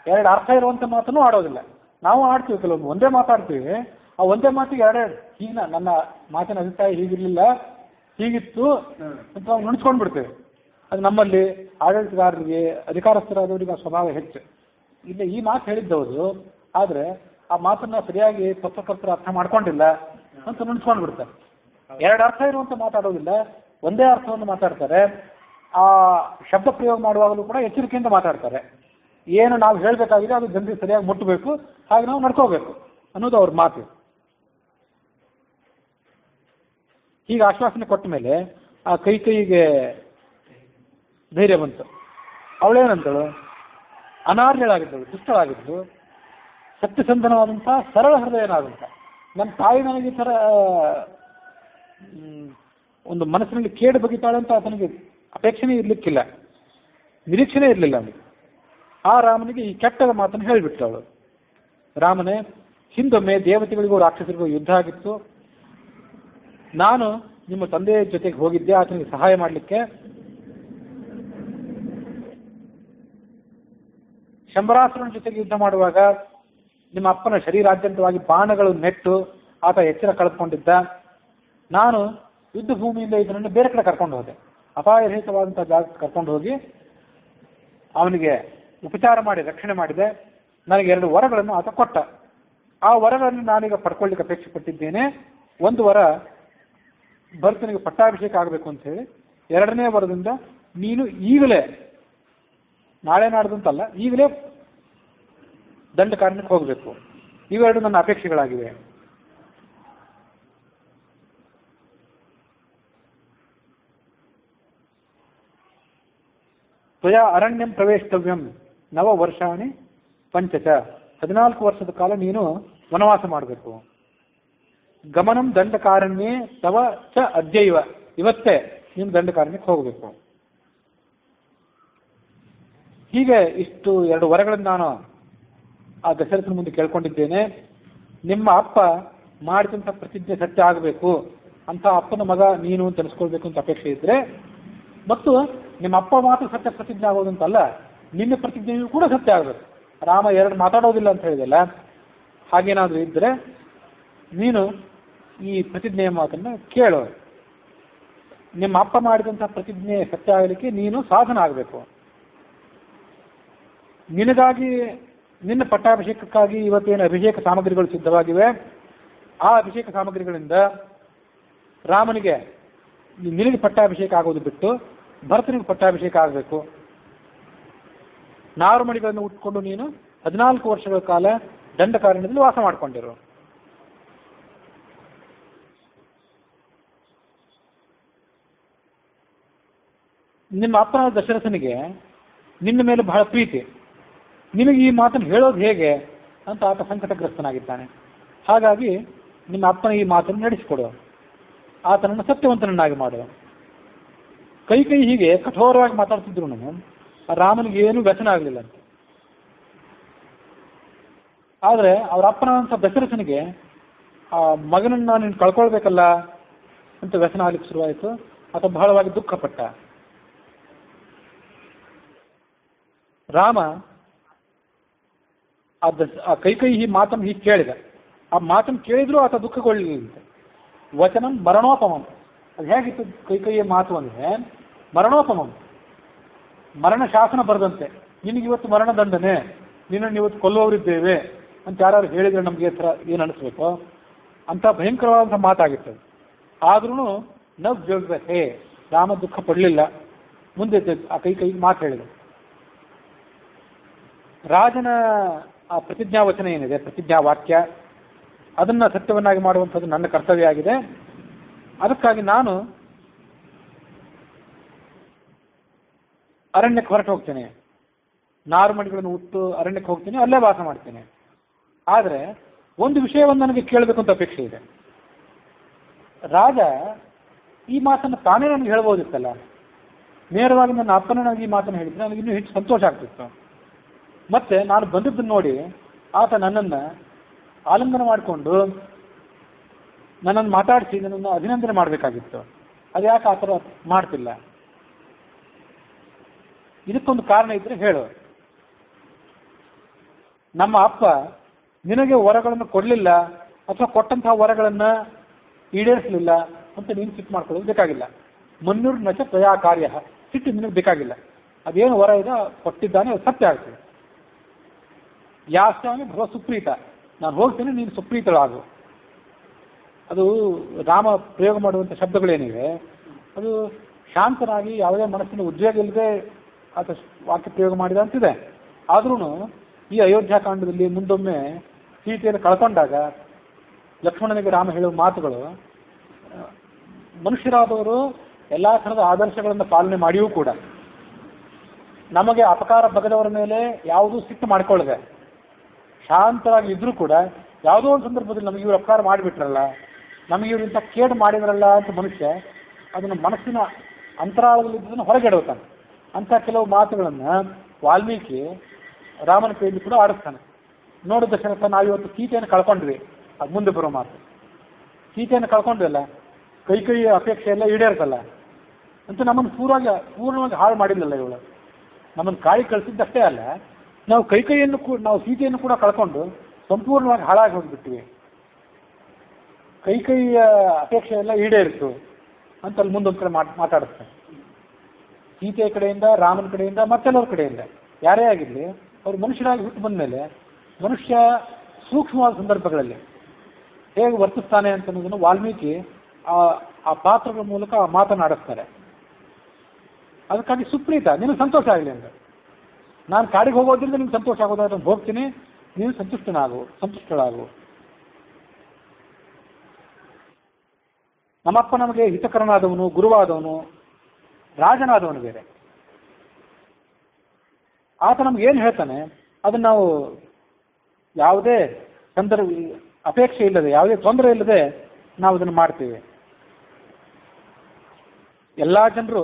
2 ಅರ್ಥ ಇರುವಂಥ ಮಾತನ್ನು ಆಡೋದಿಲ್ಲ. ನಾವು ಆಡ್ತೀವಿ, ಕೆಲವೊಂದು ಒಂದೇ ಮಾತಾಡ್ತೀವಿ. ಆ ಒಂದೇ ಮಾತಿಗೆ 2 ಈಗ ನನ್ನ ಮಾತಿನ ಅಭಿಪ್ರಾಯ ಹೀಗಿರಲಿಲ್ಲ, ಹೀಗಿತ್ತು ಅಂತ ನಾವು ನುಣಿಸ್ಕೊಂಡು ಬಿಡ್ತೇವೆ. ಅದು ನಮ್ಮಲ್ಲಿ ಆಡಳಿತಗಾರರಿಗೆ, ಅಧಿಕಾರಸ್ಥರಾದವರಿಗೆ ಆ ಸ್ವಭಾವ ಹೆಚ್ಚು. ಇಲ್ಲ, ಈ ಮಾತು ಹೇಳಿದ್ದವರು, ಆದರೆ ಆ ಮಾತನ್ನ ಸರಿಯಾಗಿ ಪತ್ರಕರ್ತರು ಅರ್ಥ ಮಾಡ್ಕೊಂಡಿಲ್ಲ ಅಂತ ನುಣಿಸ್ಕೊಂಡು ಬಿಡ್ತಾರೆ. 2 ಅರ್ಥ ಇರುವಂತ ಮಾತಾಡೋದಿಲ್ಲ, ಒಂದೇ ಅರ್ಥವನ್ನು ಮಾತಾಡ್ತಾರೆ. ಆ ಶಬ್ದ ಪ್ರಯೋಗ ಮಾಡುವಾಗಲೂ ಕೂಡ ಎಚ್ಚರಿಕೆಯಿಂದ ಮಾತಾಡ್ತಾರೆ. ಏನು ನಾವು ಹೇಳಬೇಕಾಗಿದೆ ಅದು ಜನರಿಗೆ ಸರಿಯಾಗಿ ಮುಟ್ಟಬೇಕು, ಹಾಗೆ ನಾವು ನಡ್ಕೋಬೇಕು ಅನ್ನೋದು ಅವ್ರ ಮಾತು. ಹೀಗೆ ಆಶ್ವಾಸನೆ ಕೊಟ್ಟ ಮೇಲೆ ಆ ಕೈಗೆ ಧೈರ್ಯ ಬಂತು. ಅವಳೇನಂತಳು, ಅನಾರ್ಯಳಾಗಿದ್ದಳು, ದುಷ್ಟಳಾಗಿದ್ದು, ಸತ್ಯಸಂಧನವಾದಂಥ ಸರಳ ಹೃದಯನಾದಂಥ ನನ್ನ ತಾಯಿ ನನಗೆ ಈ ಥರ ಒಂದು ಮನಸ್ಸಿನಲ್ಲಿ ಕೇಡು ಬಗೆತಾಳೆ ಅಂತ ಆತನಿಗೆ ಅಪೇಕ್ಷೆನೇ ಇರಲಿಕ್ಕಿಲ್ಲ, ನಿರೀಕ್ಷೆನೇ ಇರಲಿಲ್ಲ ಅವನಿಗೆ. ಆ ರಾಮನಿಗೆ ಈ ಕೆಟ್ಟದ ಮಾತನ್ನು ಹೇಳಿಬಿಟ್ಟು ಅವಳು, ರಾಮನೇ, ಹಿಂದೊಮ್ಮೆ ದೇವತೆಗಳಿಗೂ ರಾಕ್ಷಸರಿಗೂ ಯುದ್ಧ ಆಗಿತ್ತು. ನಾನು ನಿಮ್ಮ ತಂದೆಯ ಜೊತೆಗೆ ಹೋಗಿದ್ದೆ ಆತನಿಗೆ ಸಹಾಯ ಮಾಡಲಿಕ್ಕೆ. ಶಂಬರಾಸುರನ ಜೊತೆಗೆ ಯುದ್ಧ ಮಾಡುವಾಗ ನಿಮ್ಮ ಅಪ್ಪನ ಶರೀರಾದ್ಯಂತವಾಗಿ ಬಾಣಗಳು ನೆಟ್ಟು ಆತ ಎಚ್ಚರ ಕಳೆದುಕೊಂಡಿದ್ದ. ನಾನು ಯುದ್ಧ ಭೂಮಿಯಿಂದ ಇದನ್ನು ಬೇರೆ ಕಡೆ ಕರ್ಕೊಂಡು ಹೋದೆ, ಅಪಾಯರಹಿತವಾದಂಥ ಜಾಗಕ್ಕೆ ಕರ್ಕೊಂಡು ಹೋಗಿ ಅವನಿಗೆ ಉಪಚಾರ ಮಾಡಿ ರಕ್ಷಣೆ ಮಾಡಿದೆ. ನನಗೆ 2 ವರಗಳನ್ನು ಆತ ಕೊಟ್ಟ. ಆ ವರಗಳನ್ನು ನಾನೀಗ ಪಡ್ಕೊಳ್ಳಿಕ್ಕೆ ಅಪೇಕ್ಷೆ ಪಟ್ಟಿದ್ದೇನೆ. ಒಂದು ವರ ಭರತನಿಗೆ ಪಟ್ಟಾಭಿಷೇಕ ಆಗಬೇಕು ಅಂತ ಹೇಳಿ, 2ನೇ ವರದಿಂದ ನೀನು ಈಗಲೇ, ನಾಳೆ ನಾಡ್ದಂತಲ್ಲ, ಈಗಲೇ ದಂಡಕಾರಣ್ಯಕ್ಕೆ ಹೋಗಬೇಕು. ಇವೆರಡು ನನ್ನ ಅಪೇಕ್ಷೆಗಳಾಗಿವೆ. ತ್ವಯಾ ಅರಣ್ಯಂ ಪ್ರವೇಷ್ಟವ್ಯಂ 9 ವರ್ಷಾಣಿ ಪಂಚಚ, 14 ವರ್ಷದ ಕಾಲ ನೀನು ವನವಾಸ ಮಾಡಬೇಕು. ಗಮನಂ ದಂಡಕಾರಣ್ಯೇ ತವ ಚ ಅದ್ಯೈವ, ಇವತ್ತೇ ನೀನು ದಂಡಕಾರಣ್ಯಕ್ಕೆ ಹೋಗಬೇಕು. ಹೀಗೆ ಇಷ್ಟು 2 ವರಗಳನ್ನು ನಾನು ಆ ದಶರಥನ ಮುಂದೆ ಕೇಳ್ಕೊಂಡಿದ್ದೇನೆ. ನಿಮ್ಮ ಅಪ್ಪ ಮಾಡಿದಂಥ ಪ್ರತಿಜ್ಞೆ ಸತ್ಯ ಆಗಬೇಕು ಅಂತ ಅಪ್ಪನ ಮಗ ನೀನು ಅಂತ ಅನಿಸ್ಕೊಳ್ಬೇಕು ಅಂತ ಅಪೇಕ್ಷೆ ಇದ್ರೆ, ಮತ್ತು ನಿಮ್ಮ ಅಪ್ಪ ಮಾತ್ರ ಸತ್ಯ ಪ್ರತಿಜ್ಞೆ ಆಗೋದಂತಲ್ಲ, ನಿನ್ನ ಪ್ರತಿಜ್ಞೆಯೂ ಕೂಡ ಸತ್ಯ ಆಗಬೇಕು. ರಾಮ 2 ಮಾತಾಡೋದಿಲ್ಲ ಅಂತ ಹೇಳಿದಲ್ಲ, ಹಾಗೇನಾದರೂ ಇದ್ದರೆ ನೀನು ಈ ಪ್ರತಿಜ್ಞೆಯ ಮಾತನ್ನು ಕೇಳು. ನಿಮ್ಮ ಅಪ್ಪ ಮಾಡಿದಂಥ ಪ್ರತಿಜ್ಞೆ ಸತ್ಯ ಆಗಲಿಕ್ಕೆ ನೀನು ಸಾಧನ ಆಗಬೇಕು. ನಿನಗಾಗಿ, ನಿನ್ನ ಪಟ್ಟಾಭಿಷೇಕಕ್ಕಾಗಿ ಇವತ್ತೇನು ಅಭಿಷೇಕ ಸಾಮಗ್ರಿಗಳು ಸಿದ್ಧವಾಗಿವೆ, ಆ ಅಭಿಷೇಕ ಸಾಮಗ್ರಿಗಳಿಂದ ರಾಮನಿಗೆ, ನಿನಗೆ ಪಟ್ಟಾಭಿಷೇಕ ಆಗೋದು ಬಿಟ್ಟು ಭರತನಿಗೆ ಪಟ್ಟಾಭಿಷೇಕ ಆಗಬೇಕು. ನಾರುಮಣಿಗಳನ್ನು ಉಟ್ಕೊಂಡು ನೀನು 14 ವರ್ಷಗಳ ಕಾಲ ದಂಡಕಾರಣ್ಯದಲ್ಲಿ ವಾಸ ಮಾಡಿಕೊಂಡಿರು. ನಿಮ್ಮ ಅಪ್ಪನ ದಶರಥನಿಗೆ ನಿನ್ನ ಮೇಲೆ ಬಹಳ ಪ್ರೀತಿ, ನಿನಗೆ ಈ ಮಾತನ್ನು ಹೇಳೋದು ಹೇಗೆ ಅಂತ ಆತ ಸಂಕಟಗ್ರಸ್ತನಾಗಿದ್ದಾನೆ. ಹಾಗಾಗಿ ನಿಮ್ಮ ಅಪ್ಪನ ಈ ಮಾತನ್ನು ನಡೆಸಿಕೊಡು, ಆತನನ್ನು ಸತ್ಯವಂತನನ್ನಾಗಿ ಮಾಡು. ಕೈ ಹೀಗೆ ಕಠೋರವಾಗಿ ಮಾತಾಡ್ತಿದ್ರು ರಾಮನಿಗೆ ಏನೂ ವ್ಯಸನ ಆಗಲಿಲ್ಲ ಅಂತ. ಆದರೆ ಅವರ ಅಪ್ಪನಂಥ ದಶರಥನಿಗೆ ಆ ಮಗನನ್ನು ನೀನು ಕಳ್ಕೊಳ್ಬೇಕಲ್ಲ ಅಂತ ವ್ಯಸನ ಆಗ್ಲಿಕ್ಕೆ ಶುರುವಾಯಿತು. ಆತ ಬಹಳವಾಗಿ ದುಃಖಪಟ್ಟ. ರಾಮ ಆ ಕೈ ಈ ಮಾತನ್ನು ಹೀಗೆ ಕೇಳಿದ. ಆ ಮಾತನ್ನು ಕೇಳಿದ್ರು ಆತ ದುಃಖಗೊಳ್ಳಲಿಲ್ಲ. ವಚನಂ ಮರಣೋಪಮಂ, ಅದು ಹೇಗಿತ್ತು ಕೈಯ ಮಾತು ಅಂದರೆ ಮರಣೋಪಮಂ, ಮರಣ ಶಾಸನ ಬರೆದಂತೆ. ನಿನಗಿವತ್ತು ಮರಣದಂಡನೆ, ನಿನ್ನನ್ನು ಇವತ್ತು ಕೊಲ್ಲೋರಿದ್ದೇವೆ ಅಂತ ಯಾರು ಹೇಳಿದರೆ ನಮಗೆ ಏನು ಅನಿಸ್ಬೇಕು ಅಂತ ಭಯಂಕರವಾದಂಥ ಮಾತಾಗಿತ್ತು. ಆದ್ರೂ ಹೇ ರಾಮ ದುಃಖ ಪಡಲಿಲ್ಲ. ಮುಂದೆ ಆ ಕೈ ಮಾತು ಹೇಳಿದ. ರಾಜನ ಆ ಪ್ರತಿಜ್ಞಾ ವಚನ ಏನಿದೆ, ಪ್ರತಿಜ್ಞಾ ವಾಕ್ಯ, ಅದನ್ನು ಸತ್ಯವನ್ನಾಗಿ ಮಾಡುವಂಥದ್ದು ನನ್ನ ಕರ್ತವ್ಯ ಆಗಿದೆ. ಅದಕ್ಕಾಗಿ ನಾನು ಅರಣ್ಯಕ್ಕೆ ಹೊರಟು ಹೋಗ್ತೇನೆ, ನಾರುಮಡಿಗಳನ್ನು ಉಟ್ಟು ಅರಣ್ಯಕ್ಕೆ ಹೋಗ್ತೇನೆ, ಅಲ್ಲೇ ವಾಸ ಮಾಡ್ತೇನೆ. ಆದರೆ ಒಂದು ವಿಷಯವನ್ನು ನನಗೆ ಕೇಳಬೇಕು ಅಂತ ಅಪೇಕ್ಷೆ ಇದೆ. ರಾಜ ಈ ಮಾತನ್ನು ತಾನೇ ನನಗೆ ಹೇಳ್ಬೋದಿತ್ತಲ್ಲ, ನೇರವಾಗಿ ನನ್ನ ಅಪ್ಪನ ನನಗೆ ಈ ಮಾತನ್ನು ಹೇಳಿದ್ರೆ ನನಗೆ ಇನ್ನೂ ಹೆಚ್ಚು ಸಂತೋಷ ಆಗ್ತಿತ್ತು. ಮತ್ತೆ ನಾನು ಬಂದದ್ದನ್ನು ನೋಡಿ ಆತ ನನ್ನನ್ನು ಆಲಿಂಗನ ಮಾಡಿಕೊಂಡು ನನ್ನನ್ನು ಮಾತಾಡಿಸಿ ನನ್ನನ್ನು ಅಭಿನಂದನೆ ಮಾಡಬೇಕಾಗಿತ್ತು. ಅದು ಯಾಕೆ ಆ ಥರ ಮಾಡ್ತಿಲ್ಲ? ಇದಕ್ಕೊಂದು ಕಾರಣ ಇದ್ರೆ ಹೇಳು. ನಮ್ಮ ಅಪ್ಪ ನಿನಗೆ ವರಗಳನ್ನು ಕೊಡಲಿಲ್ಲ ಅಥವಾ ಕೊಟ್ಟಂತಹ ವರಗಳನ್ನು ಈಡೇರಿಸಲಿಲ್ಲ ಅಂತ ನೀನು ಸಿಟ್ಟು ಮಾಡ್ಕೊಳ್ಳೋದು ಬೇಕಾಗಿಲ್ಲ. ಮನ್ನೂರು ನಚ ತ್ವಯಾ ಕಾರ್ಯ, ಸಿಟ್ಟು ನಿನಗೆ ಬೇಕಾಗಿಲ್ಲ. ಅದೇನು ವರ ಇದೆ ಕೊಟ್ಟಿದ್ದಾನೆ, ಅದು ಸತ್ಯ ಆಗ್ತದೆ. ಯಾಸ್ವಾಮಿ ಭವ ಸುಪ್ರೀತ, ನಾನು ಹೋಗ್ತೇನೆ, ನೀನು ಸುಪ್ರೀತಳಾಗು. ಅದು ರಾಮ ಪ್ರಯೋಗ ಮಾಡುವಂಥ ಶಬ್ದಗಳೇನಿವೆ ಅದು ಶಾಂತನಾಗಿ ಯಾವುದೇ ಮನಸ್ಸಿನ ಉದ್ವೇಗ ಇಲ್ಲದೆ ಆತ ವಾಕ್ಯ ಪ್ರಯೋಗ ಮಾಡಿದ ಅಂತಿದೆ. ಆದ್ರೂ ಈ ಅಯೋಧ್ಯಾಕಾಂಡದಲ್ಲಿ ಮುಂದೊಮ್ಮೆ ಸೀತೆಯನ್ನು ಕಳ್ಕೊಂಡಾಗ ಲಕ್ಷ್ಮಣನಿಗೆ ರಾಮ ಹೇಳುವ ಮಾತುಗಳು, ಮನುಷ್ಯರಾದವರು ಎಲ್ಲ ಥರದ ಆದರ್ಶಗಳನ್ನು ಪಾಲನೆ ಮಾಡಿಯೂ ಕೂಡ ನಮಗೆ ಅಪಕಾರ ಬಗೆದವರ ಮೇಲೆ ಯಾವುದೂ ಸಿಟ್ಟು ಮಾಡಿಕೊಳ್ಳದೆ ಶಾಂತರಾಗಿ ಇದ್ರೂ ಕೂಡ ಯಾವುದೋ ಒಂದು ಸಂದರ್ಭದಲ್ಲಿ ನಮಗೆ ಇವರು ಅಪಕಾರ ಮಾಡಿಬಿಟ್ರಲ್ಲ, ನಮಗೆ ಇವರು ಇಂಥ ಕೇಡು ಮಾಡಿದ್ರಲ್ಲ ಅಂತ ಮನುಷ್ಯ ಅದನ್ನು ಮನಸ್ಸಿನ ಅಂತರಾಳದಲ್ಲಿದ್ದದನ್ನು ಹೊರಗೆಡವುತ್ತಾನೆ. ಅಂಥ ಕೆಲವು ಮಾತುಗಳನ್ನು ವಾಲ್ಮೀಕಿ ರಾಮನ ಕೈಯಲ್ಲಿ ಕೂಡ ಆಡಿಸ್ತಾನೆ. ನೋಡು ದಶರಥ, ನಾವಿವತ್ತು ಸೀತೆಯನ್ನು ಕಳ್ಕೊಂಡ್ವಿ, ಅದು ಮುಂದೆ ಬರೋ ಮಾತು. ಸೀತೆಯನ್ನು ಕಳ್ಕೊಂಡ್ವಲ್ಲ, ಕೈಯ ಅಪೇಕ್ಷೆ ಎಲ್ಲ ಈಡೇರ್ತಲ್ಲ ಅಂತ ನಮ್ಮನ್ನು ಪೂರ್ಣವಾಗಿ ಹಾಳು ಮಾಡಿಲ್ಲಲ್ಲ ಇವಳು. ನಮ್ಮನ್ನು ಕಾಳಿ ಕಳಿಸಿದ್ದಷ್ಟೇ ಅಲ್ಲ, ನಾವು ನಾವು ಸೀತೆಯನ್ನು ಕೂಡ ಕಳ್ಕೊಂಡು ಸಂಪೂರ್ಣವಾಗಿ ಹಾಳಾಗಿ ಹೋಗಿಬಿಟ್ಟಿವಿ. ಕೈಯ ಅಪೇಕ್ಷೆ ಎಲ್ಲ ಈಡೇರಿತು ಅಂತ ಅಲ್ಲಿ ಮುಂದೊಂದು ಕಡೆ ಮಾತಾಡುತ್ತೆ. ಸೀತೆಯ ಕಡೆಯಿಂದ, ರಾಮನ ಕಡೆಯಿಂದ, ಮತ್ತೆಲ್ಲರ ಕಡೆಯಿಂದ ಯಾರೇ ಆಗಿರಲಿ, ಅವರು ಮನುಷ್ಯರಾಗಿ ಹುಟ್ಟು ಬಂದ ಮೇಲೆ ಮನುಷ್ಯ ಸೂಕ್ಷ್ಮವಾದ ಸಂದರ್ಭಗಳಲ್ಲಿ ಹೇಗೆ ವರ್ತಿಸ್ತಾನೆ ಅಂತ ಅನ್ನೋದನ್ನು ವಾಲ್ಮೀಕಿ ಆ ಪಾತ್ರಗಳ ಮೂಲಕ ಮಾತನಾಡಿಸ್ತಾರೆ. ಅದಕ್ಕಾಗಿ ಸುಪ್ರೀತ, ನಿನಗೆ ಸಂತೋಷ ಆಗಲಿ ಅಂದರೆ, ನಾನು ಕಾಡಿಗೆ ಹೋಗೋದ್ರಿಂದ ನಿಮ್ಗೆ ಸಂತೋಷ ಆಗೋದಾದ್ರೆ ಹೋಗ್ತೀನಿ, ನೀವು ಸಂತುಷ್ಟಳಾಗು. ನಮ್ಮಪ್ಪ ನಮಗೆ ಹಿತಕರನಾದವನು, ಗುರುವಾದವನು, ರಾಜನಾದವನು ಬೇರೆ. ಆತ ನಮ್ಗೆ ಏನು ಹೇಳ್ತಾನೆ ಅದನ್ನು ನಾವು ಯಾವುದೇ ಅಪೇಕ್ಷೆ ಇಲ್ಲದೆ, ಯಾವುದೇ ತೊಂದರೆ ಇಲ್ಲದೆ ನಾವು ಅದನ್ನು ಮಾಡ್ತೀವಿ. ಎಲ್ಲ ಜನರು,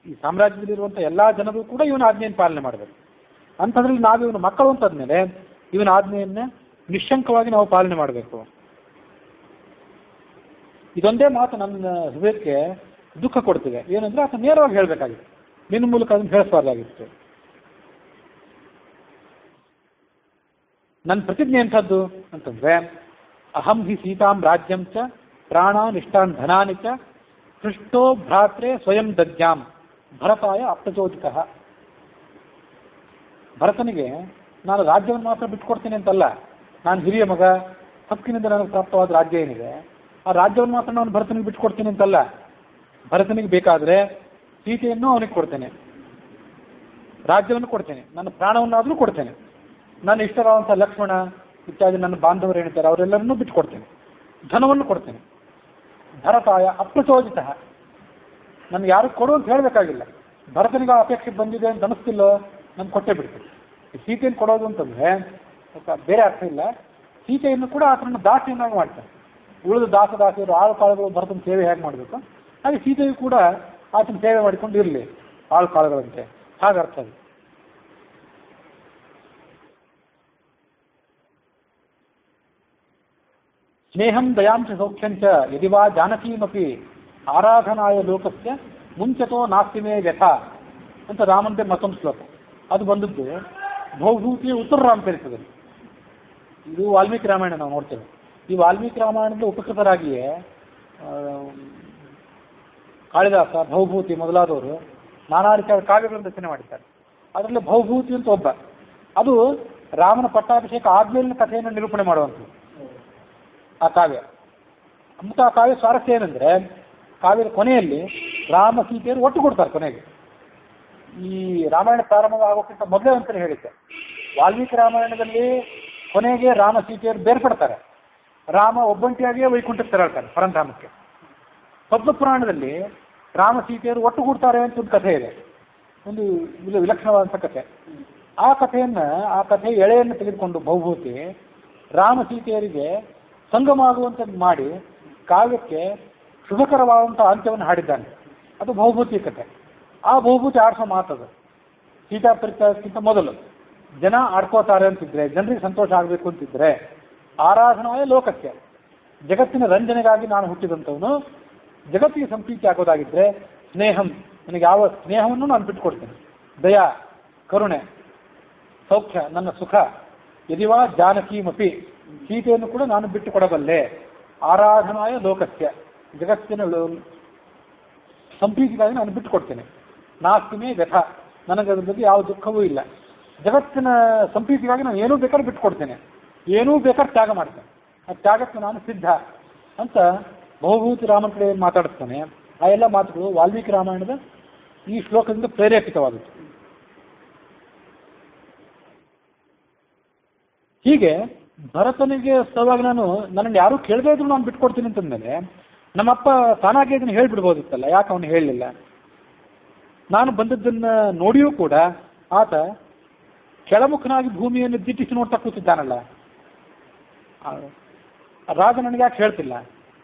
ಈ ಸಾಮ್ರಾಜ್ಯದಲ್ಲಿರುವಂಥ ಎಲ್ಲ ಜನರು ಕೂಡ ಇವನ ಆಜ್ಞೆಯನ್ನು ಪಾಲನೆ ಮಾಡಬೇಕು. ಅಂಥದ್ರಲ್ಲಿ ನಾವು ಇವನು ಮಕ್ಕಳು ಅಂತಂದ್ಮೇಲೆ ಇವನ ಆಜ್ಞೆಯನ್ನ ನಿಶ್ಶಂಕವಾಗಿ ನಾವು ಪಾಲನೆ ಮಾಡಬೇಕು. ಇದೊಂದೇ ಮಾತು ನನ್ನ ಹೃದಯಕ್ಕೆ ದುಃಖ ಕೊಡ್ತಿದೆ. ಏನಂದ್ರೆ ಆತ ನೇರವಾಗಿ ಹೇಳಬೇಕಾಗಿತ್ತು, ನಿನ್ನ ಮೂಲಕ ಅದನ್ನು ಹೇಳಿಸಬಾರ್ದಾಗಿತ್ತು. ನನ್ನ ಪ್ರತಿಜ್ಞೆ ಎಂಥದ್ದು ಅಂತಂದ್ರೆ, ಅಹಂ ಹಿ ಸೀತಾಂ ರಾಜ್ಯಂ ಚ ಪ್ರಾಣಾನ್ ಇಷ್ಟಾನ್ ಧನಾನಿ ಚ ಪೃಷ್ಟೋ ಭ್ರಾತ್ರೆ ಸ್ವಯಂ ದದ್ಯಾಂ ಭರತಾಯ ಅಪ್ರಚೋದಿತಃ. ಭರತನಿಗೆ ನಾನು ರಾಜ್ಯವನ್ನು ಮಾತ್ರ ಬಿಟ್ಕೊಡ್ತೀನಿ ಅಂತಲ್ಲ, ನಾನು ಹಿರಿಯ ಮಗ, ಹಕ್ಕಿನಿಂದ ನನಗೆ ಪ್ರಾಪ್ತವಾದ ರಾಜ್ಯ ಏನಿದೆ ಆ ರಾಜ್ಯವನ್ನು ಮಾತ್ರ ನಾನು ಭರತನಿಗೆ ಬಿಟ್ಕೊಡ್ತೀನಿ ಅಂತಲ್ಲ. ಭರತನಿಗೆ ಬೇಕಾದರೆ ಸೀತೆಯನ್ನು ಅವನಿಗೆ ಕೊಡ್ತೇನೆ, ರಾಜ್ಯವನ್ನು ಕೊಡ್ತೇನೆ, ನನ್ನ ಪ್ರಾಣವನ್ನಾದರೂ ಕೊಡ್ತೇನೆ, ನನ್ನ ಇಷ್ಟವಾದಂಥ ಲಕ್ಷ್ಮಣ ಇತ್ಯಾದಿ ನನ್ನ ಬಾಂಧವರು ಏನಿದ್ದಾರೆ ಅವರೆಲ್ಲರನ್ನೂ ಬಿಟ್ಟುಕೊಡ್ತೇನೆ, ಧನವನ್ನು ಕೊಡ್ತೇನೆ. ಭರತಾಯ ಅಪ್ರಚೋದಿತ, ನನಗೆ ಯಾರು ಕೊಡು ಅಂತ ಹೇಳಬೇಕಾಗಿಲ್ಲ. ಭರತನಿಗೆ ಆ ಅಪೇಕ್ಷೆ ಬಂದಿದೆ ಅಂತ ಅನಿಸ್ತಿಲ್ಲೋ, ನಮ್ಗೆ ಕೊಟ್ಟೇ ಬಿಡ್ತೀನಿ. ಸೀತೆಯನ್ನು ಕೊಡೋದು ಅಂತಂದರೆ ಬೇರೆ ಅರ್ಥ ಇಲ್ಲ. ಸೀತೆಯನ್ನು ಕೂಡ ಆತನನ್ನು ದಾಸಿಯನ್ನಾಗಿ ಮಾಡ್ತಾರೆ. ಉಳಿದ ದಾಸದಾಸಿಯರು ಆಳು ಕಾಳುಗಳು ಭರತನ ಸೇವೆ ಹೇಗೆ ಮಾಡಬೇಕು ಹಾಗೆ ಸೀತೆಯು ಕೂಡ ಆತನ ಸೇವೆ ಮಾಡಿಕೊಂಡು ಇರಲಿ ಆಳು ಕಾಳುಗಳಂತೆ, ಹಾಗೆ ಅರ್ಥ ಅದು. ಸ್ನೇಹಂ ದಯಾಂಶ ಸೌಖ್ಯಂಚ ಯದಿವಾ ಜಾನಕೀಮಪಿ ಆರಾಧನಾಯ ಲೋಕಸ್ಯ ಮುಂಚತೋ ನಾಸ್ತಿಮೇ ವ್ಯಥಾ ಅಂತ ರಾಮಂತೆ ಮತ್ತೊಂದು ಶ್ಲೋಕ. ಅದು ಬಂದದ್ದು ಭೌಭೂತಿಯ ಉತ್ತರ ಅಂತರಿಸದಲ್ಲಿ. ಇದು ವಾಲ್ಮೀಕಿ ರಾಮಾಯಣ ನಾವು ನೋಡ್ತೇವೆ. ಈ ವಾಲ್ಮೀಕಿ ರಾಮಾಯಣದ ಉಪಕೃತರಾಗಿಯೇ ಕಾಳಿದಾಸ, ಭೌಭೂತಿ ಮೊದಲಾದವರು ನಾನಾ ರೀತಿಯ ಕಾವ್ಯಗಳನ್ನು ರಚನೆ ಮಾಡಿದ್ದಾರೆ. ಅದರಲ್ಲಿ ಭೌಭೂತಿ ಅಂತ ಒಬ್ಬ, ಅದು ರಾಮನ ಪಟ್ಟಾಭಿಷೇಕ ಆದ್ಮೇಲಿನ ಕಥೆಯನ್ನು ನಿರೂಪಣೆ ಮಾಡುವಂಥದ್ದು ಆ ಕಾವ್ಯ. ಅಂತ ಆ ಕಾವ್ಯ ಸ್ವಾರಸ್ಯ ಏನಂದ್ರೆ, ಕಾವ್ಯದ ಕೊನೆಯಲ್ಲಿ ರಾಮ ಸೀತೆಯರು ಒಟ್ಟು ಕೊಡ್ತಾರೆ. ಕೊನೆಗೆ ಈ ರಾಮಾಯಣ ಪ್ರಾರಂಭವಾಗೋಕ್ಕಿಂತ ಮೊದಲೇ ಅಂತಲೇ ಹೇಳಿದ್ದೆ, ವಾಲ್ಮೀಕಿ ರಾಮಾಯಣದಲ್ಲಿ ಕೊನೆಗೆ ರಾಮ ಸೀತೆಯರು ಬೇರ್ಪಡ್ತಾರೆ. ರಾಮ ಒಬ್ಬಂಟಿಯಾಗಿಯೇ ವೈಕುಂಠಕ್ಕೆ ತೆರಳ್ತಾರೆ ಪರಂಧಾಮಕ್ಕೆ. ಪದ್ಮಪುರಾಣದಲ್ಲಿ ರಾಮ ಸೀತೆಯರು ಒಟ್ಟುಗೂಡ್ತಾರೆ ಅಂತ ಒಂದು ಕಥೆ ಇದೆ, ಒಂದು ವಿಲಕ್ಷಣವಾದಂಥ ಕಥೆ. ಆ ಕಥೆ ಎಳೆಯನ್ನು ತೆಗೆದುಕೊಂಡು ಭೌಭೂತಿ ರಾಮ ಸೀತೆಯರಿಗೆ ಸಂಗಮ ಆಗುವಂಥದ್ದು ಮಾಡಿ ಕಾವ್ಯಕ್ಕೆ ಶುಭಕರವಾದಂಥ ಅಂತ್ಯವನ್ನು ಹಾಡಿದ್ದಾನೆ. ಅದು ಭೌಭೂತಿ ಕಥೆ. ಆ ಭೌಭೂತಿ ಆಡಿಸೋ ಮಾತದು. ಸೀತಾಪರಿತ್ಯಕ್ಕಿಂತ ಮೊದಲು ಜನ ಆಡ್ಕೋತಾರೆ ಅಂತಿದ್ರೆ, ಜನರಿಗೆ ಸಂತೋಷ ಆಗಬೇಕು ಅಂತಿದ್ರೆ, ಆರಾಧನಾಯ ಲೋಕಕ್ಕೆ, ಜಗತ್ತಿನ ರಂಜನೆಗಾಗಿ ನಾನು ಹುಟ್ಟಿದಂಥವನು, ಜಗತ್ತಿಗೆ ಸಂಪ್ರೀತಿ ಆಗೋದಾಗಿದ್ದರೆ ಸ್ನೇಹಂ, ನನಗೆ ಯಾವ ಸ್ನೇಹವನ್ನು ನಾನು ಬಿಟ್ಟುಕೊಡ್ತೇನೆ, ದಯಾ ಕರುಣೆ, ಸೌಖ್ಯ ನನ್ನ ಸುಖ, ಯದಿವಾ ಜಾನಕೀಮಪಿ ಸೀತೆಯನ್ನು ಕೂಡ ನಾನು ಬಿಟ್ಟು ಕೊಡಬಲ್ಲೆ, ಆರಾಧನಾಯ ಲೋಕಸ್ಯ ಜಗತ್ತಿನ ಸಂಪ್ರೀತಿಗಾಗಿ ನಾನು ಬಿಟ್ಟು ಕೊಡ್ತೇನೆ, ನಾಸ್ತಿಮೇ ವ್ಯಥ ನನಗೆ ಅದ್ರ ಬಗ್ಗೆ ಯಾವ ದುಃಖವೂ ಇಲ್ಲ, ಜಗತ್ತಿನ ಸಂಪ್ರೀತಿಗಾಗಿ ನಾನು ಏನೂ ಬೇಕಾದ್ರೂ ಬಿಟ್ಟುಕೊಡ್ತೇನೆ, ಏನೂ ಬೇಕಾದ್ರೆ ತ್ಯಾಗ ಮಾಡ್ತೇನೆ, ಆ ತ್ಯಾಗಕ್ಕೆ ನಾನು ಸಿದ್ಧ ಅಂತ ಬಹುಭೂತಿ ರಾಮನ ಕಡೆ ಮಾತಾಡಿಸ್ತಾನೆ. ಆ ಎಲ್ಲ ಮಾತುಗಳು ವಾಲ್ಮೀಕಿ ರಾಮಾಯಣದ ಈ ಶ್ಲೋಕದಿಂದ ಪ್ರೇರೇಪಿತವಾಗುತ್ತೆ. ಹೀಗೆ ಭರತನಿಗೆ ಸಲುವಾಗಿ ನನ್ನನ್ನು ಯಾರೂ ಕೇಳದೇ ಇದ್ರು ನಾನು ಬಿಟ್ಕೊಡ್ತೀನಿ ಅಂತಂದಮೇಲೆ ನಮ್ಮಪ್ಪ ತಾನಾಗೆ ಇದನ್ನು ಹೇಳಿಬಿಡ್ಬೋದಿತ್ತಲ್ಲ, ಯಾಕೆ ಅವನು ಹೇಳಲಿಲ್ಲ? ನಾನು ಬಂದದ್ದನ್ನು ನೋಡಿಯೂ ಕೂಡ ಆತ ಕೆಳಮುಖನಾಗಿ ಭೂಮಿಯನ್ನು ದಿಟ್ಟಿಸಿ ನೋಡ್ತಾ ಕೂತಿದ್ದಾನಲ್ಲ, ರಾಜ ನನಗೆ ಯಾಕೆ ಹೇಳ್ತಿಲ್ಲ?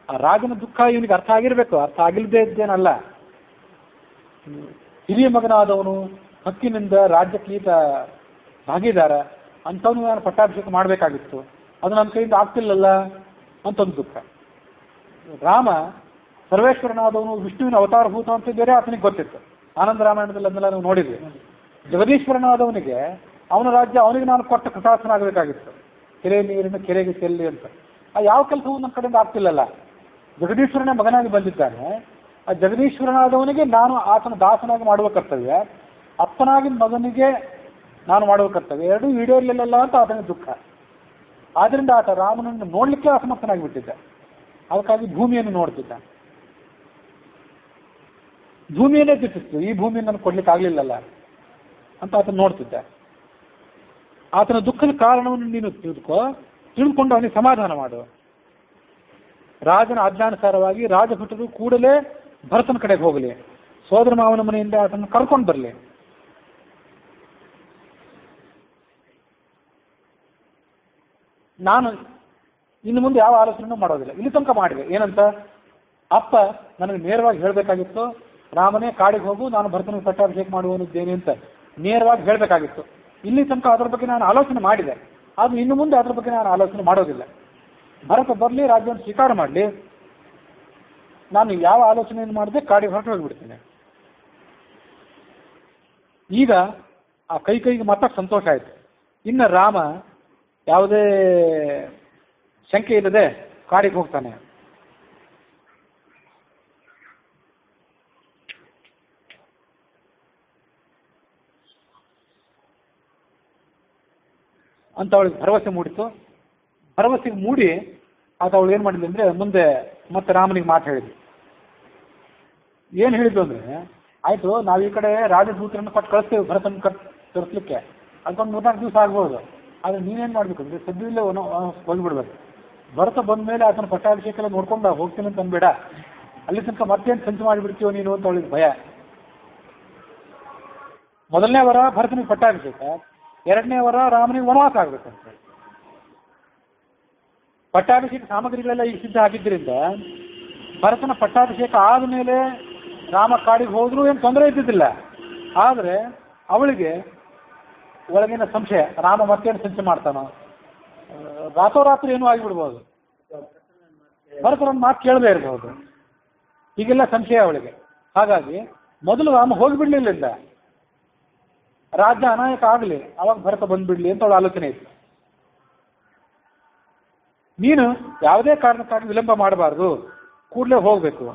ಆ ರಾಜನ ದುಃಖ ಇವನಿಗೆ ಅರ್ಥ ಆಗಿರಬೇಕು, ಅರ್ಥ ಆಗಿಲ್ಲದೆ ಇದ್ದೇನಲ್ಲ. ಹಿರಿಯ ಮಗನಾದವನು ಹಕ್ಕಿನಿಂದ ರಾಜ್ಯಕ್ಕೆ ಈತ ಭಾಗಿದಾರ ಅಂಥವನು ನಾನು ಪಟ್ಟಾಭಿಷೇಕ ಮಾಡಬೇಕಾಗಿತ್ತು, ಅದು ನನ್ನ ಕೈಯಿಂದ ಆಗ್ತಿಲ್ಲಲ್ಲ ಅಂತ ಒಂದು ದುಃಖ. ರಾಮ ಸರ್ವೇಶ್ವರನಾದವನು ವಿಷ್ಣುವಿನ ಅವತಾರಭೂತ ಅಂತ ಬೇರೆ ಆತನಿಗೆ ಗೊತ್ತಿತ್ತು. ಆನಂದ ರಾಮಾಯಣದಲ್ಲಿ ಅದನ್ನೆಲ್ಲ ನಾವು ನೋಡಿದ್ವಿ. ಜಗದೀಶ್ವರನಾದವನಿಗೆ ಅವನ ರಾಜ್ಯ ಅವನಿಗೆ ನಾನು ಕೊಟ್ಟ ಕೃತಾರ್ಥನಾಗಬೇಕಾಗಿತ್ತು, ಕೆರೆ ನೀರಿನ ಕೆರೆಗೆ ಚೆಲ್ಲಿ ಅಂತ. ಆ ಯಾವ ಕೆಲಸವೂ ನಮ್ಮ ಕಡೆಯಿಂದ ಆಗ್ತಿಲ್ಲಲ್ಲ. ಜಗದೀಶ್ವರನೇ ಮಗನಾಗಿ ಬಂದಿದ್ದಾನೆ, ಆ ಜಗದೀಶ್ವರನಾದವನಿಗೆ ನಾನು ಆತನ ದಾಸನಾಗಿ ಮಾಡುವ ಕರ್ತವ್ಯ, ಅಪ್ಪನಾಗಿ ಮಗನಿಗೆ ನಾನು ಮಾಡುವ ಕರ್ತವ್ಯ ಎರಡೂ ಈಡೇರಲಿಲ್ಲ ಅಂತ ಆತನ ದುಃಖ. ಆದ್ದರಿಂದ ಆತ ರಾಮನನ್ನು ನೋಡಲಿಕ್ಕೆ ಅಸಮರ್ಥನಾಗಿ ಬಿಟ್ಟಿದ್ದ. ಅದಕ್ಕಾಗಿ ಭೂಮಿಯನ್ನು ನೋಡ್ತಿದ್ದ. ಭೂಮಿಯನ್ನೇ ತಿಟ್ಟಿತ್ತು, ಈ ಭೂಮಿಯನ್ನು ನನಗೆ ಕೊಡ್ಲಿಕ್ಕೆ ಆಗ್ಲಿಲ್ಲಲ್ಲ ಅಂತ ಆತನ ನೋಡ್ತಿದ್ದ. ಆತನ ದುಃಖದ ಕಾರಣವನ್ನು ನೀನು ತಿಳಿದುಕೊಂಡು ಅವನಿಗೆ ಸಮಾಧಾನ ಮಾಡು. ರಾಜನ ಆಜ್ಞಾನುಸಾರವಾಗಿ ರಾಜಭಟರು ಕೂಡಲೇ ಭರತನ ಕಡೆಗೆ ಹೋಗಲಿ, ಸೋದರ ಮಾವನ ಮನೆಯಿಂದ ಆತನ್ನು ಕರ್ಕೊಂಡು ಬರಲಿ. ನಾನು ಇನ್ನು ಮುಂದೆ ಯಾವ ಆಲೋಚನೆಯೂ ಮಾಡೋದಿಲ್ಲ. ಇಲ್ಲಿ ತನಕ ಮಾಡಿದೆ ಏನಂತ, ಅಪ್ಪ ನನಗೆ ನೇರವಾಗಿ ಹೇಳಬೇಕಾಗಿತ್ತು, ರಾಮನೇ ಕಾಡಿಗೆ ಹೋಗು, ನಾನು ಭರತನಿಗೆ ಪಟ್ಟಾಭಿಷೇಕ ಮಾಡುವನಿದ್ದೇನೆ ಅಂತ ನೇರವಾಗಿ ಹೇಳಬೇಕಾಗಿತ್ತು. ಇಲ್ಲಿ ತನಕ ಅದರ ಬಗ್ಗೆ ನಾನು ಆಲೋಚನೆ ಮಾಡಿದೆ, ಆದರೆ ಇನ್ನು ಮುಂದೆ ಅದರ ಬಗ್ಗೆ ನಾನು ಆಲೋಚನೆ ಮಾಡೋದಿಲ್ಲ. ಭರತ ಬರಲಿ, ರಾಜ್ಯವನ್ನು ಸ್ವೀಕಾರ ಮಾಡಲಿ, ನಾನು ಯಾವ ಆಲೋಚನೆಯನ್ನು ಮಾಡದೆ ಕಾಡಿಗೆ ಹೊರಟು ಹೋಗಿಬಿಡ್ತೇನೆ. ಈಗ ಆ ಕೈಗೆ ಮಾತ್ರ ಸಂತೋಷ ಆಯಿತು. ಇನ್ನು ರಾಮ ಯಾವುದೇ ಶಂಕೆ ಇಲ್ಲದೆ ಕಾಡಿಗೆ ಹೋಗ್ತಾನೆ. ಅಂತ ಅವಳಿಗೆ ಭರವಸೆ ಮೂಡಿತು. ಭರವಸೆಗೆ ಮೂಡಿ ಆತ ಅವಳು ಏನು ಮಾಡಿದ್ಲು ಅಂದರೆ ಮುಂದೆ ಮತ್ತೆ ರಾಮನಿಗೆ ಮಾತು ಹೇಳಿದ್ಲು. ಏನು ಹೇಳಿದ್ಲು ಅಂದರೆ, ಆಯಿತು ನಾವು ಈ ಕಡೆ ರಾಜದೂತರನ್ನು ಕೊಟ್ಟು ಕಳಿಸ್ತೇವೆ ಭರತನ ತರಿಸ್ಲಿಕ್ಕೆ, ಅದಕ್ಕೊಂದು 3-4 ದಿವಸ ಆಗ್ಬೋದು. ಆದರೆ ನೀನೇನು ಮಾಡಬೇಕು ಅಂದರೆ ಸದ್ಯದಲ್ಲೇ ಹೋಗಿಬಿಡ್ಬೇಕು. ಭರತ ಬಂದ ಮೇಲೆ ಆತನ ಪಟ್ಟಾಭಿಷೇಕ ಎಲ್ಲ ನೋಡ್ಕೊಂಡು ಹೋಗ್ತೀನಿ ಅಂತ ಅಂದ್ಬೇಡ, ಅಲ್ಲಿ ತನಕ ಮತ್ತೇನು ಸಂಚು ಮಾಡಿಬಿಡ್ತೀವೋ ನೀನು ಅಂತ ಅವಳಿಗೆ ಭಯ. ಮೊದಲನೇ ವರ ಭರತನಿಗೆ ಪಟ್ಟಾಭಿಷೇಕ, ಎರಡನೇ ವರ ರಾಮನಿಗೆ ವನವಾಸ ಆಗ್ಬೇಕಂತ. ಪಟ್ಟಾಭಿಷೇಕ ಸಾಮಗ್ರಿಗಳೆಲ್ಲ ಈಗ ಸಿದ್ಧ ಆಗಿದ್ದರಿಂದ ಭರತನ ಪಟ್ಟಾಭಿಷೇಕ ಆದಮೇಲೆ ರಾಮ ಕಾಡಿಗೆ ಹೋದ್ರೂ ಏನು ತೊಂದರೆ ಇದ್ದಿದ್ದಿಲ್ಲ. ಆದರೆ ಅವಳಿಗೆ ಒಳಗಿನ ಸಂಶಯ, ರಾಮ ಮತ್ತೇನು ಸಂಚೆ ಮಾಡ್ತಾನೋ, ರಾತ್ರೋರಾತ್ರಿ ಏನೂ ಆಗಿಬಿಡ್ಬೋದು, ಭರತನೊಂದು ಮಾತು ಕೇಳದೇ ಇರಬಹುದು, ಹೀಗೆಲ್ಲ ಸಂಶಯ ಅವಳಿಗೆ. ಹಾಗಾಗಿ ಮೊದಲು ರಾಮ ಹೋಗಿಬಿಡ್ಲಿಲ್ಲ, ರಾಜ್ಯ ಅನಾಯಕ ಆಗಲಿ, ಅವಾಗ ಭರತ ಬಂದ್ಬಿಡ್ಲಿ ಅಂತ ಅವಳ ಆಲೋಚನೆ ಇತ್ತು. ನೀನು ಯಾವುದೇ ಕಾರಣಕ್ಕಾಗಿ ವಿಳಂಬ ಮಾಡಬಾರ್ದು, ಕೂಡಲೇ ಹೋಗಬೇಕು.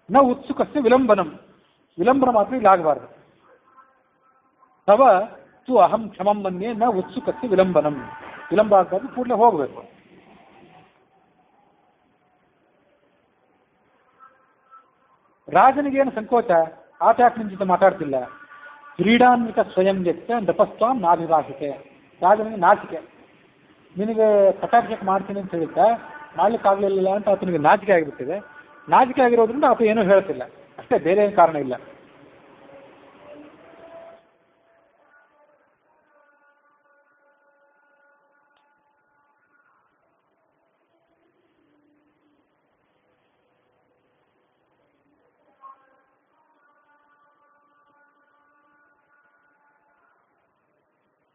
ನ ಉತ್ಸುಕಸ್ಯ ವಿಳಂಬನಂ, ವಿಳಂಬನ ಮಾತ್ರ ಇಲ್ಲಿ ಆಗಬಾರ್ದು. ತವ ತು ಅಹಂ ಕ್ಷಮಂ ಮನ್ಯೆ ನ ಉತ್ಸುಕಸ್ಯ ವಿಳಂಬನಂ, ವಿಳಂಬ ಆಗಬಾರ್ದು, ಕೂಡಲೇ ಹೋಗಬೇಕು. ರಾಜನಿಗೇನು ಸಂಕೋಚ, ಆತ ಯಾಕೆ ನಿನ್ನ ಜೊತೆ ಮಾತಾಡ್ತಿಲ್ಲ? ಕ್ರೀಡಾನ್ವಿತ ಸ್ವಯಂ ವ್ಯಕ್ತ ನಪಸ್ವಾಂ ನಾಭಿಭಾಷಿಕೆ, ರಾಜನಿಗೆ ನಾಚಿಕೆ. ನಿನಗೆ ಪಟ್ಟಾಭಿಷೇಕ ಮಾಡ್ತೀನಿ ಅಂತ ಹೇಳಿದ್ದ, ಮಾಡ್ಲಿಕ್ಕಾಗಲಿಲ್ಲ ಅಂತ ಆತನಿಗೆ ನಾಚಿಕೆ ಆಗಿಬಿಟ್ಟಿದೆ. ನಾಚಿಕೆ ಆಗಿರೋದ್ರಿಂದ ಆತ ಏನೂ ಹೇಳ್ತಿಲ್ಲ ಅಷ್ಟೇ, ಬೇರೆ ಏನು ಕಾರಣ ಇಲ್ಲ.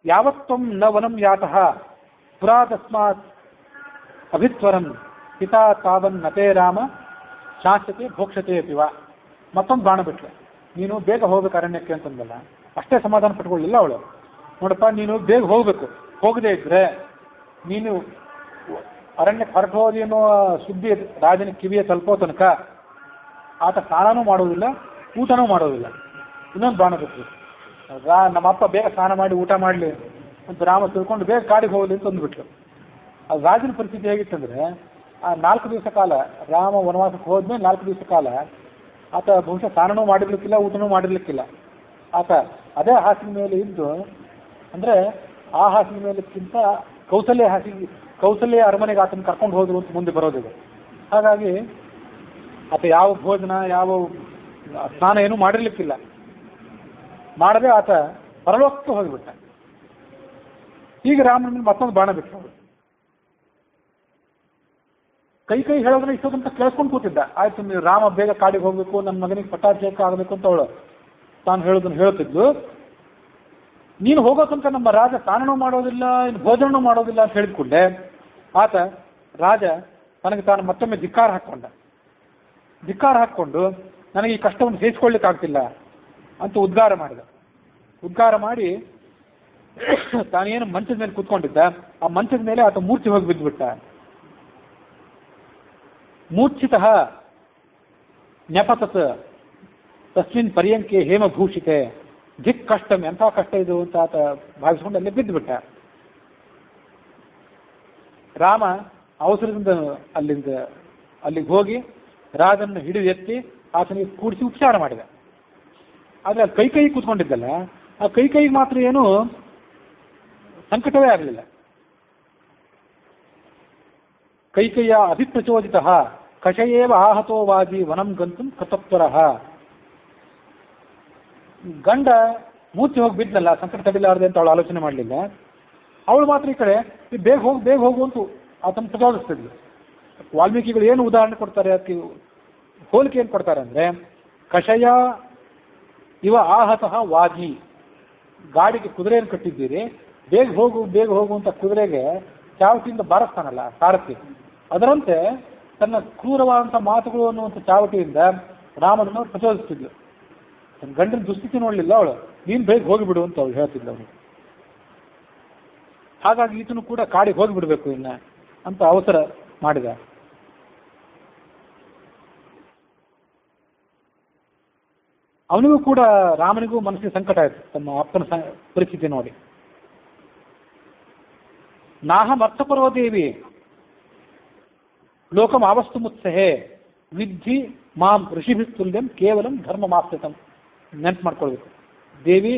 ಯಾವತ್ವಂ ನ ವನಂ ಯಾತಃ ಪುರಾ ತಸ್ಮಾತ್ ಅಭಿತ್ವರಂ ಪಿತಾ ತಾವನ್ ನತೇ ರಾಮ ಶಾಸ್ಯತೆ ಭೋಕ್ಷತೆ ಅಪಿವ. ಮತ್ತೊಂದು ಬಾಣ ಬಿಟ್ಲೆ, ನೀನು ಬೇಗ ಹೋಗ್ಬೇಕು ಅರಣ್ಯಕ್ಕೆ ಅಂತಂದಲ್ಲ, ಅಷ್ಟೇ ಸಮಾಧಾನ ಪಟ್ಕೊಳ್ಳಿಲ್ಲ ಅವಳು. ನೋಡಪ್ಪ, ನೀನು ಬೇಗ ಹೋಗಬೇಕು, ಹೋಗದೇ ಇದ್ರೆ ನೀನು ಅರಣ್ಯಕ್ಕೆ ಹೊರಟು ಹೋದಿ ಅನ್ನೋ ಸುದ್ದಿ ರಾಜನ ಕಿವಿಯ ತಲುಪೋ ತನಕ ಆತ ಸ್ನಾನನೂ ಮಾಡೋದಿಲ್ಲ, ಊಟನೂ ಮಾಡೋದಿಲ್ಲ. ಇನ್ನೊಂದು ಬಾಣ ಬಿಟ್ಟು, ನಮ್ಮಪ್ಪ ಬೇಗ ಸ್ನಾನ ಮಾಡಿ ಊಟ ಮಾಡಲಿ ಅಂತ ರಾಮ ತಿಳ್ಕೊಂಡು ಬೇಗ ಕಾಡಿಗೆ ಹೋಗಲಿ ಅಂತ ಅಂದ್ಬಿಟ್ಲು. ಅದು ರಾಜನ ಪರಿಸ್ಥಿತಿ ಹೇಗಿತ್ತಂದರೆ, ಆ 4 ದಿವಸ ಕಾಲ ರಾಮ ವನವಾಸಕ್ಕೆ ಹೋದ್ಮೇಲೆ 4 ದಿವಸ ಕಾಲ ಆತ ಬಹುಶಃ ಸ್ನಾನನೂ ಮಾಡಿರ್ಲಿಕ್ಕಿಲ್ಲ, ಊಟನೂ ಮಾಡಿರ್ಲಿಕ್ಕಿಲ್ಲ. ಆತ ಅದೇ ಹಾಸಿನ ಮೇಲೆ ಇದ್ದು, ಅಂದರೆ ಆ ಹಾಸಿನ ಮೇಲಕ್ಕಿಂತ ಕೌಸಲ್ಯ ಅರಮನೆಗೆ ಆತನ ಕರ್ಕೊಂಡು ಹೋದ್ರು ಅಂತ ಮುಂದೆ ಬರೋದಿದೆ. ಹಾಗಾಗಿ ಆತ ಯಾವ ಭೋಜನ, ಯಾವ ಸ್ನಾನ ಏನೂ ಮಾಡಿರ್ಲಿಕ್ಕಿಲ್ಲ. ಮಾಡದೆ ಆತ ಪರಲೋಕಕ್ಕೆ ಹೋಗಿಬಿಟ್ಟ. ಈಗ ರಾಮನ ಮತ್ತೊಂದು ಬಾಣ ಬಿಟ್ಟು ಕೈ ಹೇಳೋದನ್ನ ಇಷ್ಟೊಂದಂತ ಕೇಳಿಸ್ಕೊಂಡು ಕೂತಿದ್ದ. ಆಯ್ತು, ನೀವು ರಾಮ ಬೇಗ ಕಾಡಿಗೆ ಹೋಗ್ಬೇಕು, ನನ್ನ ಮಗನಿಗೆ ಪಟ್ಟಾಭಿಷೇಕ ಆಗಬೇಕು ಅಂತ ಅವಳು ತಾನು ಹೇಳೋದನ್ನು ಹೇಳ್ತಿದ್ಲು. ನೀನು ಹೋಗೋ ತನಕ ನಮ್ಮ ರಾಜ ಸ್ನಾನನೂ ಮಾಡೋದಿಲ್ಲ, ಇನ್ನು ಭೋಜನನೂ ಮಾಡೋದಿಲ್ಲ ಅಂತ ಹೇಳಿದ್ಕೊಂಡೆ ಆತ ರಾಜ ತನಗೆ ತಾನು ಮತ್ತೊಮ್ಮೆ ಧಿಕ್ಕಾರ ಹಾಕ್ಕೊಂಡು ನನಗೆ ಈ ಕಷ್ಟವನ್ನು ಸಹಿಸಿಕೊಳ್ಳಿಕ್ಕಾಗ್ತಿಲ್ಲ ಅಂತ ಉದ್ಗಾರ ಮಾಡಿದ. ಉದ್ಗಾರ ಮಾಡಿ ತಾನೇನು ಮಂಚದ ಮೇಲೆ ಕೂತ್ಕೊಂಡಿದ್ದ, ಆ ಮಂಚದ ಮೇಲೆ ಆತ ಮೂರ್ಛೆ ಹೋಗಿ ಬಿದ್ದುಬಿಟ್ಟ. ಮೂರ್ಛಿತಃ ನ್ಯಪತತ್ ತಸ್ಮಿನ್ ಪರ್ಯಂಕೆ ಹೇಮಭೂಷಿತೆ ದಿಕ್ ಕಷ್ಟಂ, ಎಂಥ ಕಷ್ಟ ಇದು ಅಂತ ಆತ ಭಾವಿಸ್ಕೊಂಡು ಅಲ್ಲೇ ಬಿದ್ದುಬಿಟ್ಟ. ರಾಮ ಅವಸರದಿಂದ ಅಲ್ಲಿಗೆ ಹೋಗಿ ರಾಜನ್ನು ಹಿಡಿದು ಎತ್ತಿ ಆತನಿಗೆ ಕೂಡಿಸಿ ಉಪಚಾರ ಮಾಡಿದ. ಆದರೆ ಅದು ಕೈ ಕೂತ್ಕೊಂಡಿದ್ದಲ್ಲ, ಆ ಕೈಗೆ ಮಾತ್ರ ಏನು ಸಂಕಟವೇ ಆಗಲಿಲ್ಲ. ಕೈಕಯ್ಯ ಅಭಿಪ್ರಚೋದಿತ ಕಷಯೇವ ಆಹತೋ ವಾಜಿ ವನಂ ಗಂತು ಕತತ್ವರಃ. ಗಂಡ ಮೂರ್ತಿ ಹೋಗಿ ಬಿದ್ನಲ್ಲ, ಸಂಕಟ ತಡಿಲಾರದೆ ಅಂತ ಅವಳು ಆಲೋಚನೆ ಮಾಡಲಿಲ್ಲ. ಅವಳು ಮಾತ್ರ ಈ ಕಡೆ ಬೇಗ ಹೋಗು ಅಂತ ಆತನ ಪ್ರಚೋದಿಸ್ತಿದ್ಲು. ವಾಲ್ಮೀಕಿಗಳು ಏನು ಉದಾಹರಣೆ ಕೊಡ್ತಾರೆ, ಅದಕ್ಕೆ ಹೋಲಿಕೆ ಏನು ಕೊಡ್ತಾರೆ ಅಂದರೆ, ಕಷಯ ಇವ ಆಹತಃ ವಾಜಿ, ಗಾಡಿಗೆ ಕುದುರೆಯನ್ನು ಕಟ್ಟಿದ್ದೀರಿ, ಬೇಗ ಹೋಗು ಅಂತ ಕುದುರೆಗೆ ಚಾವಟಿಯಿಂದ ಬಾರಿಸ್ತಾನಲ್ಲ ಸಾರಥಿ, ಅದರಂತೆ ತನ್ನ ಕ್ರೂರವಾದಂಥ ಮಾತುಗಳು ಅನ್ನುವಂಥ ಚಾವಟಿಯಿಂದ ರಾಮನನ್ನು ಪ್ರಚೋದಿಸ್ತಿದ್ಲು. ತನ್ನ ಗಂಡನ ದುಸ್ಥಿತಿ ನೋಡಲಿಲ್ಲ ಅವಳು, ನೀನು ಬೇಗ ಹೋಗಿಬಿಡು ಅಂತ ಅವಳು ಹೇಳ್ತಿದ್ಲು ಅವನು. ಹಾಗಾಗಿ ಈತನು ಕೂಡ ಕಾಡಿಗೆ ಹೋಗಿಬಿಡ್ಬೇಕು ಇನ್ನ ಅಂತ ಅವಸರ ಮಾಡಿದ. ಅವನಿಗೂ ಕೂಡ ರಾಮನಿಗೂ ಮನಸ್ಸಿಗೆ ಸಂಕಟ ಆಯಿತು ತಮ್ಮ ಅಪ್ಪನ ಪರಿಸ್ಥಿತಿ ನೋಡಿ. ನಾಹಂ ಅರ್ಥಪರೋ ದೇವಿ ಲೋಕಂ ಆವಸ್ತು ಮುತ್ಸಹೆ ವಿದ್ಧಿ ಮಾಂ ಋಷಿಭಿಸ್ತುಲ್ಯಂ ಕೇವಲಂ ಧರ್ಮ ಮಾಸ್ತಿತಂ. ನೆನ್ಪು ಮಾಡ್ಕೊಳ್ಬೇಕು, ದೇವಿ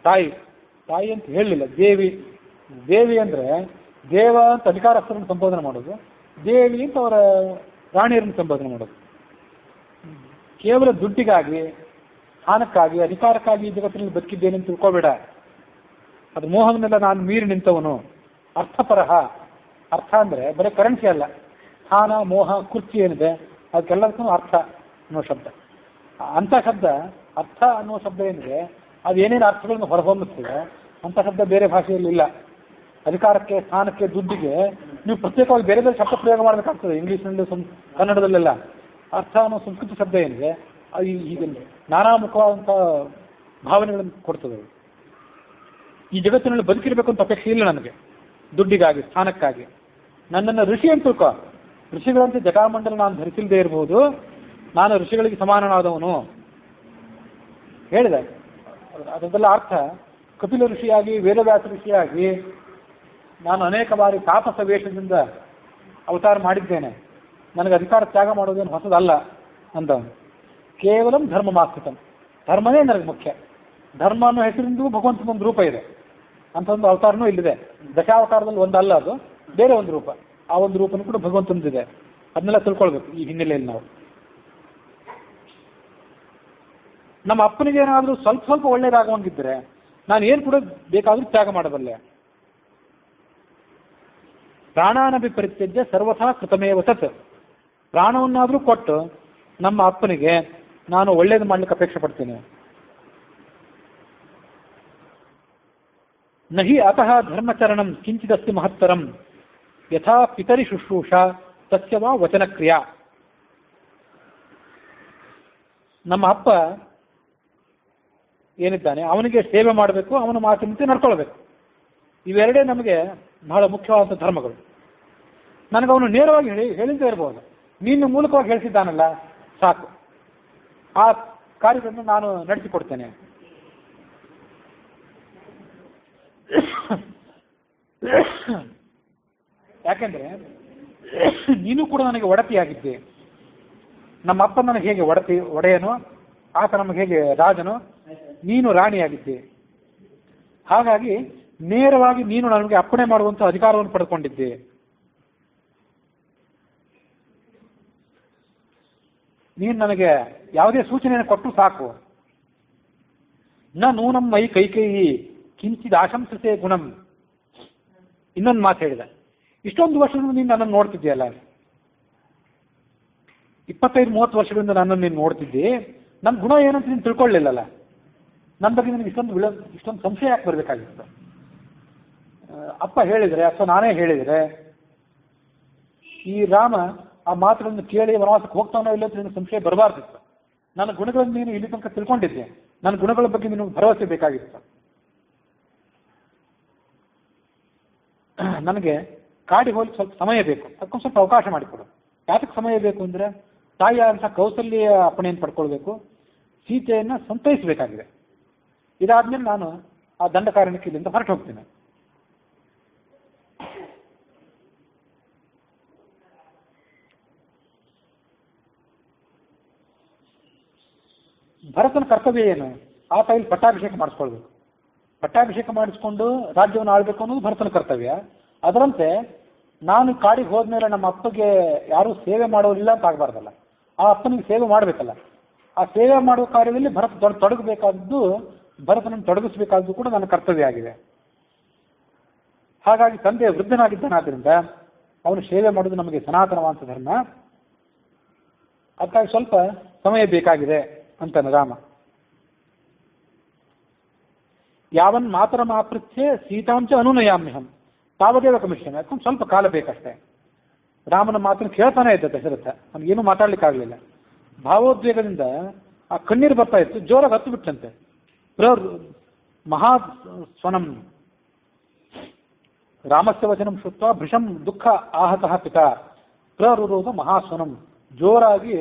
ತಾಯಿ ಅಂತ ಹೇಳಲಿಲ್ಲ, ದೇವಿ ಅಂದರೆ ದೇವ ಅಂತ ಅಧಿಕಾರಸ್ಥರನ್ನು ಸಂಬೋಧನೆ ಮಾಡೋದು, ದೇವಿ ಅಂತ ಅವರ ರಾಣಿಯರನ್ನು ಸಂಬೋಧನೆ ಮಾಡೋದು. ಕೇವಲ ದುಡ್ಡಿಗಾಗಿ, ಸ್ಥಾನಕ್ಕಾಗಿ, ಅಧಿಕಾರಕ್ಕಾಗಿ ಈ ಜಗತ್ತಿನಲ್ಲಿ ಬದುಕಿದ್ದೇನೆ ಅಂತ ತಿಳ್ಕೊಬೇಡ. ಅದು ಮೋಹವನ್ನೆಲ್ಲ ನಾನು ಮೀರಿ ನಿಂತವನು. ಅರ್ಥಪರಹ, ಅರ್ಥ ಅಂದರೆ ಬರೀ ಕರೆನ್ಸಿ ಅಲ್ಲ, ಸ್ಥಾನ, ಮೋಹ, ಕುರ್ಚಿ ಏನಿದೆ ಅದಕ್ಕೆಲ್ಲದಕ್ಕೂ ಅರ್ಥ ಅನ್ನೋ ಶಬ್ದ. ಅಂಥ ಶಬ್ದ, ಅರ್ಥ ಅನ್ನೋ ಶಬ್ದ ಏನಿದೆ ಅದು ಏನೇನು ಅರ್ಥಗಳನ್ನು ಹೊರಹೊಮ್ಮುತ್ತದೆ ಅಂಥ ಶಬ್ದ ಬೇರೆ ಭಾಷೆಯಲ್ಲಿ ಇಲ್ಲ. ಅಧಿಕಾರಕ್ಕೆ, ಸ್ಥಾನಕ್ಕೆ, ದುಡ್ಡಿಗೆ ನೀವು ಪ್ರತ್ಯೇಕವಾಗಿ ಬೇರೆ ಶಬ್ದ ಪ್ರಯೋಗ ಮಾಡಬೇಕಾಗ್ತದೆ. ಇಂಗ್ಲೀಷ್ನಲ್ಲಿ, ಕನ್ನಡದಲ್ಲೆಲ್ಲ ಅರ್ಥ ಅನ್ನೋ ಸಂಸ್ಕೃತ ಶಬ್ದ ಏನಿದೆ ಅದು ಹೀಗೆ ನಾನಾ ಮುಖವಾದಂಥ ಭಾವನೆಗಳನ್ನು ಕೊಡ್ತದೆ. ಈ ಜಗತ್ತಿನಲ್ಲಿ ಬದುಕಿರಬೇಕು ಅಂತ ಅಪೇಕ್ಷೆ ಇಲ್ಲ ನನಗೆ, ದುಡ್ಡಿಗಾಗಿ, ಸ್ಥಾನಕ್ಕಾಗಿ. ನನ್ನನ್ನು ಋಷಿ ಅಂತ ತಿಳ್ಕೊ, ಋಷಿಗಳಂತೆ ಜಟಾಮಂಡಲ ನಾನು ಧರಿಸಿಲ್ಲದೆ ಇರಬಹುದು, ನಾನು ಋಷಿಗಳಿಗೆ ಸಮಾನನಾದವನು ಹೇಳಿದೆ. ಅದಕ್ಕೆಲ್ಲ ಅರ್ಥ, ಕಪಿಲ ಋಷಿಯಾಗಿ, ವೇದವ್ಯಾಸ ಋಷಿಯಾಗಿ ನಾನು ಅನೇಕ ಬಾರಿ ತಾಪಸ ವೇಷದಿಂದ ಅವತಾರ ಮಾಡಿದ್ದೇನೆ, ನನಗೆ ಅಧಿಕಾರ ತ್ಯಾಗ ಮಾಡೋದೇನು ಹೊಸದಲ್ಲ ಅಂದವನು. ಕೇವಲ ಧರ್ಮ ಮಾಸ್ತಿತಂ, ಧರ್ಮನೇ ನನಗೆ ಮುಖ್ಯ. ಧರ್ಮ ಅನ್ನೋ ಹೆಸರಿಂದೂ ಭಗವಂತನೊಂದು ರೂಪ ಇದೆ, ಅಂತ ಒಂದು ಅವತಾರನೂ ಇಲ್ಲಿದೆ. ದಶಾವತಾರದಲ್ಲಿ ಒಂದಲ್ಲ, ಅದು ಬೇರೆ ಒಂದು ರೂಪ. ಆ ಒಂದು ರೂಪನೂ ಕೂಡ ಭಗವಂತನದಿದೆ. ಅದನ್ನೆಲ್ಲ ತಿಳ್ಕೊಳ್ಬೇಕು ಈ ಹಿನ್ನೆಲೆಯಲ್ಲಿ ನಾವು. ನಮ್ಮ ಅಪ್ಪನಿಗೆ ಏನಾದರೂ ಸ್ವಲ್ಪ ಒಳ್ಳೇದಾಗುವಂಗಿದ್ರೆ ನಾನು ಏನು ಕೂಡ ಬೇಕಾದರೂ ತ್ಯಾಗ ಮಾಡಬಲ್ಲೆ. ಪ್ರಾಣಾನಪಿ ಪರಿತ್ಯಜ್ಯ ಸರ್ವಥಾ ಕೃತಮೇವ ತತ್. ಪ್ರಾಣವನ್ನಾದರೂ ಕೊಟ್ಟು ನಮ್ಮ ಅಪ್ಪನಿಗೆ ನಾನು ಒಳ್ಳೇದು ಮಾಡ್ಲಿಕ್ಕೆ ಅಪೇಕ್ಷೆ ಪಡ್ತೇನೆ. ನಹಿ ಅತಃ ಧರ್ಮಚರಣಂ ಕಿಂಚಿದಸ್ತಿ ಮಹತ್ತರಂ ಯಥಾ ಪಿತರಿ ಶುಶ್ರೂಷಾ ತಸ್ಯವಾ ವಚನಕ್ರಿಯಾ. ನಮ್ಮ ಅಪ್ಪ ಏನಿದ್ದಾನೆ ಅವನಿಗೆ ಸೇವೆ ಮಾಡಬೇಕು, ಅವನ ಮಾತಿನಂತೆ ನಡ್ಕೊಳ್ಬೇಕು. ಇವೆರಡೇ ನಮಗೆ ಬಹಳ ಮುಖ್ಯವಾದಂಥ ಧರ್ಮಗಳು. ನನಗೆ ಅವನು ನೇರವಾಗಿ ಹೇಳಿದ್ದೇ ಇರಬಹುದು, ನೀನು ಮೂಲಕವಾಗಿ ಹೇಳಿಸಿದ್ದಾನಲ್ಲ ಸಾಕು, ಆ ಕಾರ್ಯಗಳನ್ನು ನಾನು ನಡೆಸಿಕೊಡ್ತೇನೆ. ಯಾಕೆಂದ್ರೆ ನೀನು ಕೂಡ ನನಗೆ ಒಡತಿಯಾಗಿದ್ದೆ, ನಮ್ಮ ಅಪ್ಪ ನನಗೆ ಹೇಗೆ ಒಡೆಯನೋ, ಆತ ನಮಗೆ ಹೇಗೆ ರಾಜನೋ, ನೀನು ರಾಣಿಯಾಗಿದ್ದೆ. ಹಾಗಾಗಿ ನೇರವಾಗಿ ನೀನು ನನಗೆ ಅಪ್ಪಣೆ ಮಾಡುವಂಥ ಅಧಿಕಾರವನ್ನು ಪಡೆದುಕೊಂಡಿದ್ದೆ. ನೀನು ನನಗೆ ಯಾವುದೇ ಸೂಚನೆಯನ್ನು ಕೊಟ್ಟು ಸಾಕು. ನ ನೂನಂ ಮೈ ಕೈಕೇಯಿ ಕಿಂಚಿದ ಆಶಂಸತೆ ಗುಣಂ. ಇನ್ನೊಂದು ಮಾತು ಹೇಳಿದೆ, ಇಷ್ಟೊಂದು ವರ್ಷದಿಂದ ನೀನು ನನ್ನನ್ನು ನೋಡ್ತಿದ್ದೀಯಲ್ಲ, 25-30 ವರ್ಷಗಳಿಂದ ನನ್ನನ್ನು ನೀನು ನೋಡ್ತಿದ್ದಿ, ನನ್ನ ಗುಣ ಏನಂತ ನೀನು ತಿಳ್ಕೊಳ್ಳಿಲ್ಲಲ್ಲ, ನನ್ನ ಬಗ್ಗೆ ನಿನಗೆ ಇಷ್ಟೊಂದು ಸಂಶಯ ಯಾಕೆ ಬರಬೇಕಾಗಿತ್ತು? ಅಪ್ಪ ಹೇಳಿದರೆ ಅಥವಾ ನಾನೇ ಹೇಳಿದರೆ ಈ ರಾಮ ಆ ಮಾತುಗಳನ್ನು ಕೇಳಿ ವನವಾಸಕ್ಕೆ ಹೋಗ್ತಾನೋ ಇಲ್ಲ ಅಂತ ನಿನಗೆ ಸಂಶಯ ಬರಬಾರ್ದಿತ್ತು. ನನ್ನ ಗುಣಗಳನ್ನು ನೀನು ಇಲ್ಲಿ ತನಕ ತಿಳ್ಕೊಂಡಿದ್ದೆ, ನನ್ನ ಗುಣಗಳ ಬಗ್ಗೆ ನಿನಗೆ ಭರವಸೆ ಬೇಕಾಗಿತ್ತು. ನನಗೆ ಕಾಡಿಗೆ ಹೋಗಿ ಸ್ವಲ್ಪ ಸಮಯ ಬೇಕು, ಅದಕ್ಕೊಂದು ಸ್ವಲ್ಪ ಅವಕಾಶ ಮಾಡಿಕೊಡು. ಯಾತಕ್ಕೆ ಸಮಯ ಬೇಕು ಅಂದರೆ, ತಾಯಿಯ ಅಂತ ಕೌಸಲ್ಯ ಅಪ್ಪಣೆಯನ್ನು ಪಡ್ಕೊಳ್ಬೇಕು, ಸೀತೆಯನ್ನು ಸಂತೈಸಬೇಕಾಗಿದೆ. ಇದಾದ್ಮೇಲೆ ನಾನು ಆ ದಂಡಕಾರಣ್ಯಕ್ಕೆ ಇಲ್ಲಿಂದ ಹೊರಟು ಹೋಗ್ತೇನೆ. ಭರತನ ಕರ್ತವ್ಯ ಏನು? ಆತ ಇಲ್ಲಿ ಪಟ್ಟಾಭಿಷೇಕ ಮಾಡಿಸ್ಕೊಳ್ಬೇಕು. ಪಟ್ಟಾಭಿಷೇಕ ಮಾಡಿಸ್ಕೊಂಡು ರಾಜ್ಯವನ್ನು ಆಳ್ಬೇಕು ಅನ್ನೋದು ಭರತನ ಕರ್ತವ್ಯ. ಅದರಂತೆ ನಾನು ಕಾಡಿಗೆ ಹೋದ್ಮೇಲೆ ನಮ್ಮ ಅಪ್ಪಗೆ ಯಾರೂ ಸೇವೆ ಮಾಡೋರಿಲ್ಲ ಅಂತ ಆಗಬಾರ್ದಲ್ಲ, ಆ ಅಪ್ಪನಿಗೆ ಸೇವೆ ಮಾಡಬೇಕಲ್ಲ. ಆ ಸೇವೆ ಮಾಡುವ ಕಾರ್ಯದಲ್ಲಿ ಭರತ ತೊಡಗಬೇಕಾದ್ದು, ಭರತನನ್ನು ತೊಡಗಿಸಬೇಕಾದ್ದು ಕೂಡ ನನ್ನ ಕರ್ತವ್ಯ ಆಗಿದೆ. ಹಾಗಾಗಿ ತಂದೆ ವೃದ್ಧನಾಗಿದ್ದಾನಾದ್ರಿಂದ ಅವನು ಸೇವೆ ಮಾಡೋದು ನಮಗೆ ಸನಾತನವಾದ ಧರ್ಮ. ಅದಕ್ಕಾಗಿ ಸ್ವಲ್ಪ ಸಮಯ ಬೇಕಾಗಿದೆ ಅಂತಾನೆ ರಾಮ. ಯಾವನ್ ಮಾತರ ಮಾಪೃಚ್ಛೆ ಸೀತಾಂಚ ಅನುನಯಾಮ್ಯಹಂ ತಾವದೇವ ಕಮಿಷನ್. ಯಾಕಂದ್ರೆ ಸ್ವಲ್ಪ ಕಾಲ ಬೇಕಷ್ಟೇ. ರಾಮನ ಮಾತನ್ನು ಕೇಳ್ತಾನೆ ಇದ್ದ ದಶರಥ, ಅವನಿಗೇನು ಮಾತಾಡ್ಲಿಕ್ಕಾಗಲಿಲ್ಲ. ಭಾವೋದ್ವೇಗದಿಂದ ಆ ಕಣ್ಣೀರು ಬರ್ತಾ ಇತ್ತು, ಜೋರಾಗಿ ಹತ್ತು ಬಿಟ್ಟಂತೆ. ಮಹಾ ಸ್ವನಂ ರಾಮಸ್ಯ ವಚನಂ ಶ್ರುತ್ವ ಭೃಶಂ ದುಃಖ ಆಹತಃ ಪಿತಾ ಪ್ರರುರೋಧ ಮಹಾಸ್ವನಂ. ಜೋರಾಗಿ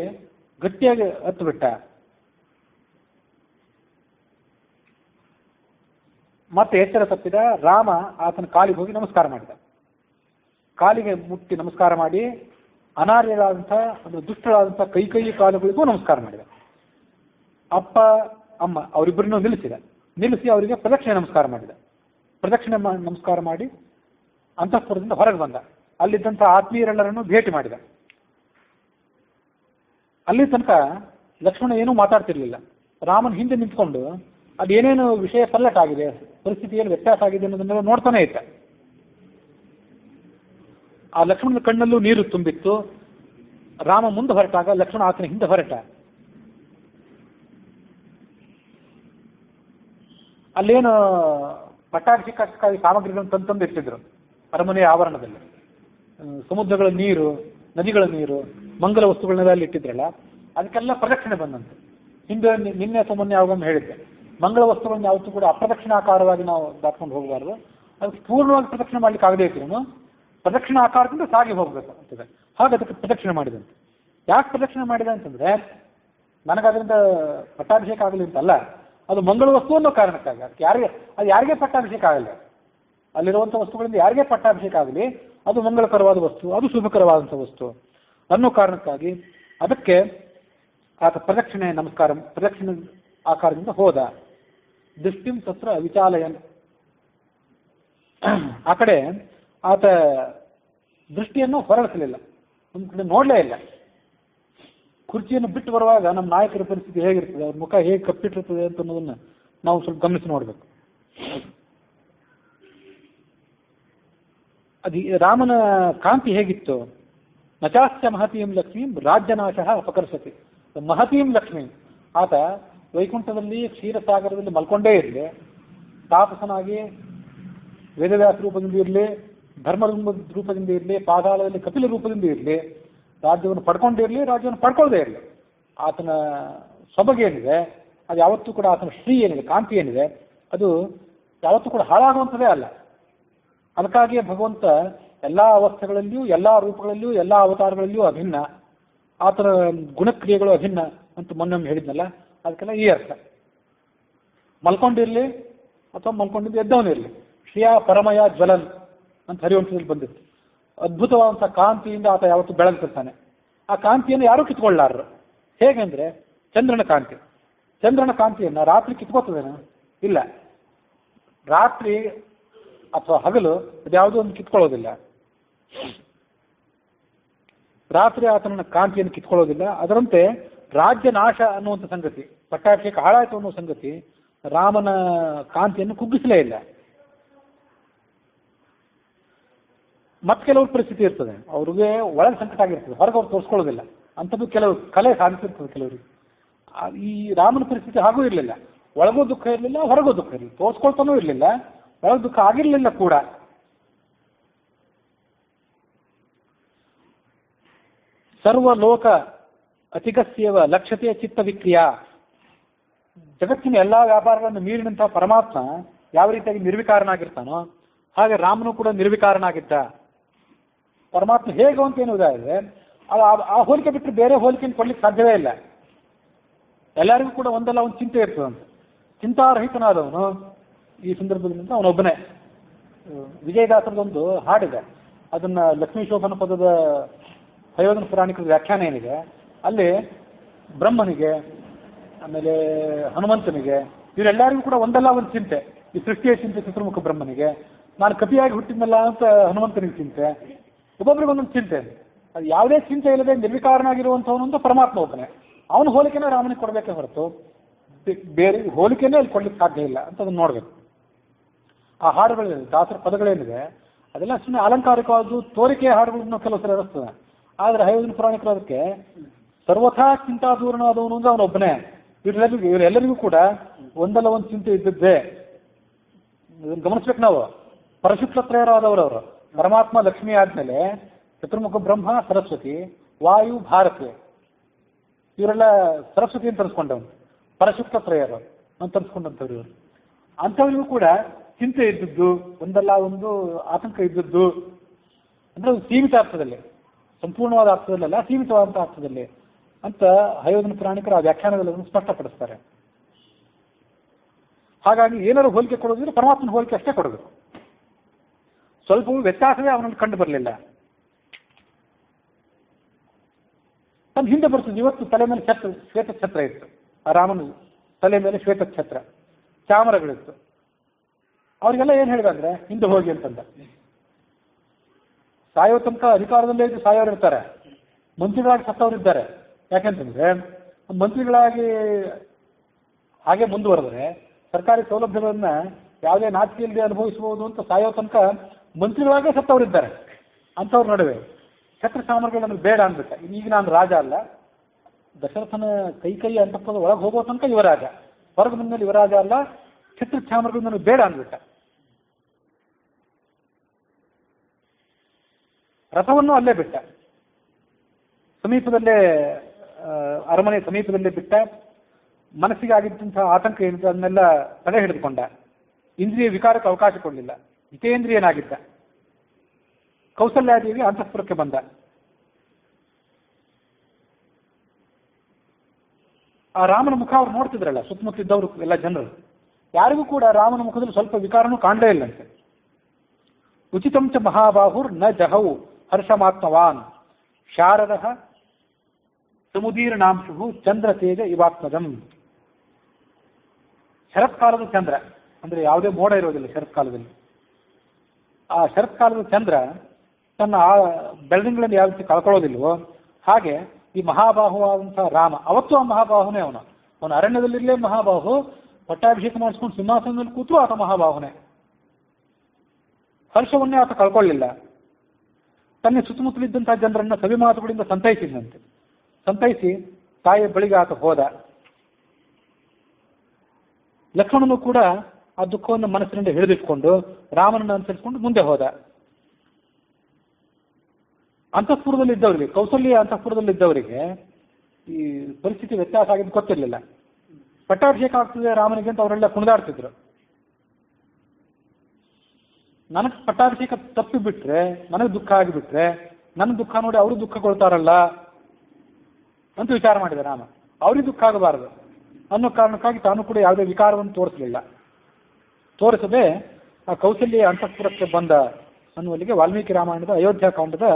ಗಟ್ಟಿಯಾಗಿ ಹತ್ತು ಬಿಟ್ಟ. ಮತ್ತೆ ಎಚ್ಚರ ತಪ್ಪಿದ ರಾಮ ಆತನ ಕಾಲಿಗೆ ಹೋಗಿ ನಮಸ್ಕಾರ ಮಾಡಿದ. ಕಾಲಿಗೆ ಮುಟ್ಟಿ ನಮಸ್ಕಾರ ಮಾಡಿ ಅನಾರ್ಯರಾದಂಥ ಅಂದರೆ ದುಷ್ಟರಾದಂಥ ಕೈ ಕಾಲುಗಳಿಗೂ ನಮಸ್ಕಾರ ಮಾಡಿದ. ಅಪ್ಪ ಅಮ್ಮ ಅವರಿಬ್ಬರನ್ನೂ ನಿಲ್ಲಿಸಿ ಅವರಿಗೆ ಪ್ರದಕ್ಷಿಣೆ ನಮಸ್ಕಾರ ಮಾಡಿದ. ಪ್ರದಕ್ಷಿಣೆ ನಮಸ್ಕಾರ ಮಾಡಿ ಅಂತಃಪುರದಿಂದ ಹೊರಗೆ ಬಂದ. ಅಲ್ಲಿದ್ದಂಥ ಆತ್ಮೀಯರೆಲ್ಲರನ್ನು ಭೇಟಿ ಮಾಡಿದ. ಅಲ್ಲಿ ತನಕ ಲಕ್ಷ್ಮಣ ಏನೂ ಮಾತಾಡ್ತಿರ್ಲಿಲ್ಲ. ರಾಮನ ಹಿಂದೆ ನಿಂತ್ಕೊಂಡು ಅದೇನೇನು ವಿಷಯ ಪಲ್ಲಟ ಆಗಿದೆ, ಪರಿಸ್ಥಿತಿಯಲ್ಲಿ ವ್ಯತ್ಯಾಸ ಆಗಿದೆ ಅನ್ನೋದನ್ನೆಲ್ಲ ನೋಡ್ತಾನೆ ಇದ್ದ. ಆ ಲಕ್ಷ್ಮಣನ ಕಣ್ಣಲ್ಲೂ ನೀರು ತುಂಬಿತ್ತು. ರಾಮ ಮುಂದೆ ಹೊರಟಾಗ ಲಕ್ಷ್ಮಣ ಆತನ ಹಿಂದೆ ಹೊರಟ. ಅಲ್ಲೇನು ಪಟ್ಟಾಭಿಷೇಕಕ್ಕಾಗಿ ಸಾಮಗ್ರಿಗಳನ್ನು ತಂದು ಇಟ್ಟಿದ್ರು ಅರಮನೆಯ ಆವರಣದಲ್ಲಿ. ಸಮುದ್ರಗಳ ನೀರು, ನದಿಗಳ ನೀರು, ಮಂಗಲ ವಸ್ತುಗಳನ್ನೆಲ್ಲ ಅಲ್ಲಿ ಇಟ್ಟಿದ್ರಲ್ಲ, ಅದಕ್ಕೆಲ್ಲ ಪ್ರದಕ್ಷಿಣೆ ಬಂದಂತೆ. ಹಿಂದೆ ನಿನ್ನೆ ಅಥವಾ ಮೊನ್ನೆ ಯಾವಾಗೊಮ್ಮೆ ಹೇಳಿದ್ದೆ, ಮಂಗಳ ವಸ್ತುಗಳನ್ನ ಯಾವತ್ತೂ ಕೂಡ ಅಪ್ರದಕ್ಷಿಣಾಕಾರವಾಗಿ ನಾವು ದಾಟ್ಕೊಂಡು ಹೋಗಬಾರ್ದು. ಅದಕ್ಕೆ ಪೂರ್ಣವಾಗಿ ಪ್ರದಕ್ಷಿಣೆ ಮಾಡ್ಲಿಕ್ಕೆ ಆಗದೇ ಇದ್ರು ಪ್ರದಕ್ಷಿಣ ಆಕಾರದಿಂದ ಸಾಗಿ ಹೋಗ್ಬೇಕು ಅಂತದೆ. ಹಾಗೆ ಅದಕ್ಕೆ ಪ್ರದಕ್ಷಿಣೆ ಮಾಡಿದಂತೆ. ಯಾಕೆ ಪ್ರದಕ್ಷಿಣೆ ಮಾಡಿದೆ ಅಂತಂದ್ರೆ, ನನಗದರಿಂದ ಪಟ್ಟಾಭಿಷೇಕ ಆಗಲಿ ಅಂತಲ್ಲ, ಅದು ಮಂಗಳ ವಸ್ತು ಅನ್ನೋ ಕಾರಣಕ್ಕಾಗಿ. ಅದಕ್ಕೆ ಯಾರಿಗೆ ಪಟ್ಟಾಭಿಷೇಕ ಆಗಲ್ಲ, ಅಲ್ಲಿರುವಂಥ ವಸ್ತುಗಳಿಂದ ಯಾರಿಗೆ ಪಟ್ಟಾಭಿಷೇಕ ಆಗಲಿ, ಅದು ಮಂಗಳಕರವಾದ ವಸ್ತು, ಅದು ಶುಭಕರವಾದಂಥ ವಸ್ತು ಅನ್ನೋ ಕಾರಣಕ್ಕಾಗಿ ಅದಕ್ಕೆ ಆತ ಪ್ರದಕ್ಷಿಣೆ ಆಕಾರದಿಂದ ಹೋದ. ದೃಷ್ಟಿಂ ತತ್ರ ವಿಚಾಲಯನ್. ಆ ಕಡೆ ಆತ ದೃಷ್ಟಿಯನ್ನು ಹೊರಡಿಸಲಿಲ್ಲ, ಒಂದು ಕಡೆ ನೋಡಲೇ ಇಲ್ಲ. ಕುರ್ಚಿಯನ್ನು ಬಿಟ್ಟು ಬರುವಾಗ ನಮ್ಮ ನಾಯಕರ ಪರಿಸ್ಥಿತಿ ಹೇಗಿರ್ತದೆ, ಅವ್ರ ಮುಖ ಹೇಗೆ ಕಪ್ಪಿಟ್ಟಿರ್ತದೆ ಅಂತ ಅನ್ನೋದನ್ನ ನಾವು ಸ್ವಲ್ಪ ಗಮನಿಸಿ ನೋಡಬೇಕು. ಅದು ರಾಮನ ಕಾಂತಿ ಹೇಗಿತ್ತು? ನಚಾಸ್ಯ ಮಹತೀಂ ಲಕ್ಷ್ಮೀಂ ರಾಜ್ಯನಾಶ ಅಪಕರ್ಷತಿ. ಮಹತೀಂ ಲಕ್ಷ್ಮೀ, ಆತ ವೈಕುಂಠದಲ್ಲಿ ಕ್ಷೀರಸಾಗರದಲ್ಲಿ ಮಲ್ಕೊಂಡೇ ಇರಲಿ, ತಾಪಸನಾಗಿ ವೇದವ್ಯಾಸ ರೂಪದಿಂದ ಇರಲಿ, ಧರ್ಮ ರೂಪದಿಂದ ಇರಲಿ, ಪಾತಾಳದಲ್ಲಿ ಕಪಿಲ ರೂಪದಿಂದ ಇರಲಿ, ರಾಜ್ಯವನ್ನು ಪಡ್ಕೊಂಡಿರಲಿ, ರಾಜ್ಯವನ್ನು ಪಡ್ಕೊಳ್ಳದೇ ಇರಲಿ, ಆತನ ಸೊಬಗೇನಿದೆ ಅದು ಯಾವತ್ತೂ ಕೂಡ, ಆತನ ಶ್ರೀ ಏನಿದೆ, ಕಾಂತಿ ಏನಿದೆ, ಅದು ಯಾವತ್ತೂ ಕೂಡ ಹಾಳಾಗುವಂಥದ್ದೇ ಅಲ್ಲ. ಅದಕ್ಕಾಗಿಯೇ ಭಗವಂತ ಎಲ್ಲ ಅವಸ್ಥೆಗಳಲ್ಲಿಯೂ, ಎಲ್ಲ ರೂಪಗಳಲ್ಲಿಯೂ, ಎಲ್ಲ ಅವತಾರಗಳಲ್ಲಿಯೂ ಅಭಿನ್ನ, ಆತನ ಗುಣಕ್ರಿಯೆಗಳು ಅಭಿನ್ನ ಅಂತ ಮೊನ್ನೆ ಹೇಳಿದ್ನಲ್ಲ, ಅದಕ್ಕೆಲ್ಲ ಈ ಅರ್ಥ. ಮಲ್ಕೊಂಡಿರಲಿ ಅಥವಾ ಮಲ್ಕೊಂಡಿದ್ದು ಎದ್ದವನಿರಲಿ, ಶ್ರಿಯಾ ಪರಮಯ ಜ್ವಲನ್ ಅಂತ ಹರಿವಂಶದಲ್ಲಿ ಬಂದಿತ್ತು. ಅದ್ಭುತವಾದಂಥ ಕಾಂತಿಯಿಂದ ಆತ ಯಾವತ್ತೂ ಬೆಳಗ್ತಿರ್ತಾನೆ. ಆ ಕಾಂತಿಯನ್ನು ಯಾರೂ ಕಿತ್ಕೊಳ್ಳಾರರು. ಹೇಗೆಂದರೆ ಚಂದ್ರನ ಕಾಂತಿ. ಚಂದ್ರನ ಕಾಂತಿಯನ್ನು ರಾತ್ರಿ ಕಿತ್ಕೋತದೇನು? ಇಲ್ಲ. ರಾತ್ರಿ ಅಥವಾ ಹಗಲು ಅದ್ಯಾವುದೋ ಒಂದು ಕಿತ್ಕೊಳ್ಳೋದಿಲ್ಲ. ರಾತ್ರಿ ಆತನ ಕಾಂತಿಯನ್ನು ಕಿತ್ಕೊಳ್ಳೋದಿಲ್ಲ. ಅದರಂತೆ ರಾಜ್ಯ ನಾಶ ಅನ್ನುವಂಥ ಸಂಗತಿ, ಪಟ್ಟಾಭಿಷೇಕ ಹಾಳಾಯಿತು ಅನ್ನೋ ಸಂಗತಿ ರಾಮನ ಕಾಂತಿಯನ್ನು ಕುಗ್ಗಿಸಲೇ ಇಲ್ಲ. ಮತ್ತೆ ಕೆಲವ್ರ ಪರಿಸ್ಥಿತಿ ಇರ್ತದೆ, ಅವ್ರಿಗೆ ಒಳಗೆ ಸಂಕಟ ಆಗಿರ್ತದೆ, ಹೊರಗೆ ಅವ್ರು ತೋರಿಸ್ಕೊಳ್ಳೋದಿಲ್ಲ. ಅಂಥದ್ದು ಕೆಲವು ಕಲೆ ಸಾಧಿಸಿರ್ತದೆ ಕೆಲವರಿಗೆ. ಈ ರಾಮನ ಪರಿಸ್ಥಿತಿ ಹಾಗೂ ಇರಲಿಲ್ಲ. ಒಳಗೂ ದುಃಖ ಇರಲಿಲ್ಲ, ಹೊರಗೂ ದುಃಖ ಇರಲಿಲ್ಲ, ತೋರಿಸ್ಕೊಳ್ತಾನೂ ಇರಲಿಲ್ಲ, ಒಳಗೆ ದುಃಖ ಆಗಿರಲಿಲ್ಲ ಕೂಡ. ಸರ್ವಲೋಕ ಅತಿಗಸ್ಯವ ಲಕ್ಷ್ಯತೆಯ ಚಿತ್ತ ವಿಕ್ರಿಯ. ಜಗತ್ತಿನ ಎಲ್ಲ ವ್ಯಾಪಾರಗಳನ್ನು ಮೀರಿದಂತಹ ಪರಮಾತ್ಮ ಯಾವ ರೀತಿಯಾಗಿ ನಿರ್ವಿಕಾರನಾಗಿರ್ತಾನೋ ಹಾಗೆ ರಾಮನು ಕೂಡ ನಿರ್ವಿಕಾರನಾಗಿದ್ದ. ಪರಮಾತ್ಮ ಹೇಗೆ ಅಂತ ಏನುವುದಾದ್ರೆ ಆ ಹೋಲಿಕೆ ಬಿಟ್ಟರೆ ಬೇರೆ ಹೋಲಿಕೆಯನ್ನು ಕೊಡ್ಲಿಕ್ಕೆ ಸಾಧ್ಯವೇ ಇಲ್ಲ. ಎಲ್ಲರಿಗೂ ಕೂಡ ಒಂದಲ್ಲ ಒಂದು ಚಿಂತೆ ಇರ್ತದಂತ. ಚಿಂತಾರಹಿತನಾದವನು ಈ ಸಂದರ್ಭದಿಂದ ಅವನೊಬ್ಬನೇ. ವಿಜಯದಾಸರದೊಂದು ಹಾಡಿದೆ, ಅದನ್ನ ಲಕ್ಷ್ಮೀ ಶೋಭನ ಪದದ ಹಯೋಧನ ಪುರಾಣಿಕರ ವ್ಯಾಖ್ಯಾನ ಏನಿದೆ ಅಲ್ಲಿ ಬ್ರಹ್ಮನಿಗೆ ಆಮೇಲೆ ಹನುಮಂತನಿಗೆ ಇವರೆಲ್ಲರಿಗೂ ಕೂಡ ಒಂದಲ್ಲ ಒಂದು ಚಿಂತೆ. ಈ ಸೃಷ್ಟಿಯ ಚಿಂತೆ ಚತುರ್ಮುಖ ಬ್ರಹ್ಮನಿಗೆ, ನಾನು ಕಪಿಯಾಗಿ ಹುಟ್ಟಿದ್ನಲ್ಲ ಅಂತ ಹನುಮಂತನಿಗೆ ಚಿಂತೆ, ಒಬ್ಬೊಬ್ರಿಗೊಂದೊಂದು ಚಿಂತೆ. ಅದು ಯಾವುದೇ ಚಿಂತೆ ಇಲ್ಲದೆ ನಿರ್ವಿಕಾರನಾಗಿರುವಂಥವನು ಅಂತ ಪರಮಾತ್ಮ ಒಬ್ಬನೇ. ಅವನ ಹೋಲಿಕೆನೇ ರಾಮನಿಗೆ ಕೊಡಬೇಕೇ ಹೊರತು ಬೇರೆ ಹೋಲಿಕೆನೇ ಅಲ್ಲಿ ಕೊಡ್ಲಿಕ್ಕೆ ಸಾಧ್ಯ ಇಲ್ಲ ಅಂತ ಅದನ್ನು ನೋಡ್ಬೇಕು. ಆ ಹಾಡುಗಳೇನಿದೆ, ದಾಸರ ಪದಗಳೇನಿದೆ ಅದೆಲ್ಲ ಸುಮ್ಮನೆ ಅಲಂಕಾರಿಕವಾದ್ದು ತೋರಿಕೆಯ ಹಾಡುಗಳನ್ನು ಕೆಲವು ಸಲ ಇರಿಸ್ತದೆ. ಆದರೆ ಹಯೋಧನ ಪುರಾಣಿಕರು ಅದಕ್ಕೆ ಸರ್ವಥಾ ಚಿಂತಾ ದೂರನಾದವನು ಅಂದ್ರೆ ಅವನೊಬ್ಬನೇ. ಇವರೆಲ್ಲರಿಗೂ ಕೂಡ ಒಂದಲ್ಲ ಒಂದು ಚಿಂತೆ ಇದ್ದದ್ದೇ. ಇದನ್ನು ಗಮನಿಸ್ಬೇಕು ನಾವು. ಪರಶುಕ್ಲತ್ರಯರಾದವರವರು ಪರಮಾತ್ಮ ಲಕ್ಷ್ಮಿ ಆದ್ಮೇಲೆ ಚತುರ್ಮುಖ ಬ್ರಹ್ಮ, ಸರಸ್ವತಿ, ವಾಯು, ಭಾರತಿ ಇವರೆಲ್ಲ ಸರಸ್ವತಿ ಅಂತ ತರಿಸ್ಕೊಂಡವನು. ಪರಶುಕ್ಲತ್ರಯರು ಅಂತ ತರಿಸ್ಕೊಂಡಂಥವ್ರು ಇವರು. ಅಂಥವ್ರಿಗೂ ಕೂಡ ಚಿಂತೆ ಇದ್ದದ್ದು, ಒಂದಲ್ಲ ಒಂದು ಆತಂಕ ಇದ್ದದ್ದು. ಅಂದ್ರೆ ಸೀಮಿತ ಅರ್ಥದಲ್ಲಿ, ಸಂಪೂರ್ಣವಾದ ಅರ್ಥದಲ್ಲ, ಸೀಮಿತವಾದಂಥ ಅರ್ಥದಲ್ಲಿ ಅಂತ ಹಯೋಧನ ಪುರಾಣಿಕರು ಆ ವ್ಯಾಖ್ಯಾನದಲ್ಲಿ ಸ್ಪಷ್ಟಪಡಿಸ್ತಾರೆ. ಹಾಗಾಗಿ ಏನಾದ್ರು ಹೋಲಿಕೆ ಕೊಡೋದಿದ್ರೆ ಪರಮಾತ್ಮನ ಹೋಲಿಕೆ ಅಷ್ಟೇ ಕೊಡಬೇಕು. ಸ್ವಲ್ಪವೂ ವ್ಯತ್ಯಾಸವೇ ಅವನಲ್ಲಿ ಕಂಡು ಬರಲಿಲ್ಲ. ತನ್ನ ಹಿಂದೆ ಬರ್ತದೆ. ಇವತ್ತು ತಲೆ ಮೇಲೆ ಶ್ವೇತ ಛತ್ರ ಇತ್ತು, ಆ ರಾಮನ ತಲೆ ಮೇಲೆ ಶ್ವೇತ ಛತ್ರ, ಚಾಮರಗಳಿತ್ತು. ಅವರಿಗೆಲ್ಲ ಏನು ಹೇಳಿದಂದ್ರೆ ಹಿಂದೆ ಹೋಗಿ ಅಂತಂದ. ಸಾಯೋ ತನಕ ಅಧಿಕಾರದಲ್ಲೇ ಇದ್ದು ಸಾಯೋರು ಇರ್ತಾರೆ, ಮಂತ್ರಿಗಳಾಗಿ ಸತ್ತವರಿದ್ದಾರೆ. ಯಾಕೆಂತಂದ್ರೆ ಮಂತ್ರಿಗಳಾಗಿ ಹಾಗೆ ಮುಂದುವರೆದ್ರೆ ಸರ್ಕಾರಿ ಸೌಲಭ್ಯಗಳನ್ನ ಯಾವುದೇ ನಾಚಿಕೆಯಲ್ಲಿ ಅನುಭವಿಸಬಹುದು ಅಂತ ಸಾಯೋ ತನಕ ಮಂತ್ರಿಗಳಾಗೇ ಸತ್ತವರಿದ್ದಾರೆ. ಅಂಥವ್ರ ನಡುವೆ ಛತ್ರ ಸಾಮರ್ಗಳು ನನಗೆ ಬೇಡ ಅಂದ್ಬಿಟ್ಟ. ಈಗ ನಾನು ರಾಜ ಅಲ್ಲ, ದಶರಥನ ಕೈ ಅಂತಪ್ಪದ ಒಳಗೆ ಹೋಗೋ ತನಕ ಯುವರಾಜ, ಹೊರಗೆ ಬಂದ್ಮೇಲೆ ಯುವರಾಜ ಅಲ್ಲ, ಛತ್ರ ಚಾಮರಗಳು ನನಗೆ ಬೇಡ ಅಂದ್ಬಿಟ್ಟ. ರಥವನ್ನು ಅಲ್ಲೇ ಬಿಟ್ಟ, ಸಮೀಪದಲ್ಲೇ ಅರಮನೆ ಸಮೀಪದಲ್ಲೇ ಬಿಟ್ಟ. ಮನಸ್ಸಿಗೆ ಆಗಿದ್ದಂತಹ ಆತಂಕ ಏನಿದೆ ಅದನ್ನೆಲ್ಲ ತಡೆ ಹಿಡಿದುಕೊಂಡ. ಇಂದ್ರಿಯ ವಿಕಾರಕ್ಕೆ ಅವಕಾಶ ಕೊಡಲಿಲ್ಲ, ಜಿತೇಂದ್ರಿಯನಾಗಿದ್ದ. ಕೌಸಲ್ಯಾದೇವಿ ಅಂತಃಪುರಕ್ಕೆ ಬಂದ. ಆ ರಾಮನ ಮುಖ ಅವ್ರು ನೋಡ್ತಿದ್ರಲ್ಲ, ಸುತ್ತಮುತ್ತಿದ್ದವರು ಎಲ್ಲ ಜನರು, ಯಾರಿಗೂ ಕೂಡ ರಾಮನ ಮುಖದಲ್ಲಿ ಸ್ವಲ್ಪ ವಿಕಾರನೂ ಕಾಣಲೇ ಇಲ್ಲಂತೆ. ಉಚಿತಂ ಚ ಮಹಾಬಾಹುರ್ ನ ಜಹೌ ಹರ್ಷಮಾತ್ಮವಾನ್ ಶಾರದ ಸಮುದೀರ್ಣಾಂಶು ಚಂದ್ರ ತೇಜ ಇವಾತ್ಮಜಂ. ಶರತ್ಕಾಲದ ಚಂದ್ರ ಅಂದ್ರೆ ಯಾವುದೇ ಮೋಡ ಇರೋದಿಲ್ಲ ಶರತ್ಕಾಲದಲ್ಲಿ. ಆ ಶರತ್ಕಾಲದ ಚಂದ್ರ ತನ್ನ ಬೆಳದಿಂಗಳನ್ನು ಯಾವ ರೀತಿ ಕಳ್ಕೊಳ್ಳೋದಿಲ್ವೋ ಹಾಗೆ ಈ ಮಹಾಬಾಹುವಾದಂತಹ ರಾಮ ಅವತ್ತು ಆ ಮಹಾಬಾಹುನೇ. ಅವನ ಅರಣ್ಯದಲ್ಲಿರಲೇ ಮಹಾಬಾಹು, ಪಟ್ಟಾಭಿಷೇಕ ಮಾಡಿಸ್ಕೊಂಡು ಸಿಂಹಾಸನದಲ್ಲಿ ಕೂತು ಆತ ಮಹಾಬಾಹುನೇ. ಹರ್ಷವನ್ನೇ ಆತ ಕಳ್ಕೊಳ್ಳಿಲ್ಲ. ತನ್ನ ಸುತ್ತಮುತ್ತಲಿದ್ದಂತಹ ಜನರನ್ನ ಸವಿ ಮಾತುಗಳಿಂದ ಸಂತೈಸಿದಂತೆ. ಸಂತೈಸಿ ತಾಯಿಯ ಬಳಿಗೆ ಆತ ಹೋದ. ಲಕ್ಷ್ಮಣನು ಕೂಡ ಆ ದುಃಖವನ್ನು ಮನಸ್ಸಿನಿಂದ ಹಿಡಿದಿಟ್ಕೊಂಡು ರಾಮನನ್ನು ಅನುಸರಿಸಿಕೊಂಡು ಮುಂದೆ ಹೋದ. ಅಂತಃಪುರದಲ್ಲಿದ್ದವರಿಗೆ, ಕೌಸಲ್ಯ ಅಂತಃಪುರದಲ್ಲಿದ್ದವರಿಗೆ ಈ ಪರಿಸ್ಥಿತಿ ವ್ಯತ್ಯಾಸ ಆಗಿದ್ದು ಗೊತ್ತಿರಲಿಲ್ಲ. ಪಟ್ಟಾಭಿಷೇಕ ಆಗ್ತದೆ ರಾಮನಿಗೆ ಅಂತ ಅವರೆಲ್ಲ ಕುಣಿದಾಡ್ತಿದ್ರು. ನನಗೆ ಪಟ್ಟಾಭಿಷೇಕ ತಪ್ಪಿ ಬಿಟ್ರೆ, ನನಗೆ ದುಃಖ ಆಗಿಬಿಟ್ರೆ, ನನ್ನ ದುಃಖ ನೋಡಿ ಅವರು ದುಃಖಗೊಳ್ತಾರಲ್ಲ ಅಂತ ವಿಚಾರ ಮಾಡಿದ ರಾಮ. ಅವ್ರಿಗೆ ದುಃಖ ಆಗಬಾರದು ಅನ್ನೋ ಕಾರಣಕ್ಕಾಗಿ ತಾನು ಕೂಡ ಯಾವುದೇ ವಿಕಾರವನ್ನು ತೋರಿಸಲಿಲ್ಲ. ತೋರಿಸದೆ ಆ ಕೌಸಲ್ಯ ಅಂತಃಪುರಕ್ಕೆ ಬಂದ ಅನ್ನುವಲ್ಲಿಗೆ ವಾಲ್ಮೀಕಿ ರಾಮಾಯಣದ ಅಯೋಧ್ಯಾಕಾಂಡದ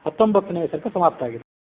19ನೇ ಸರ್ಕ ಸಮಾಪ್ತ ಆಗಿದೆ.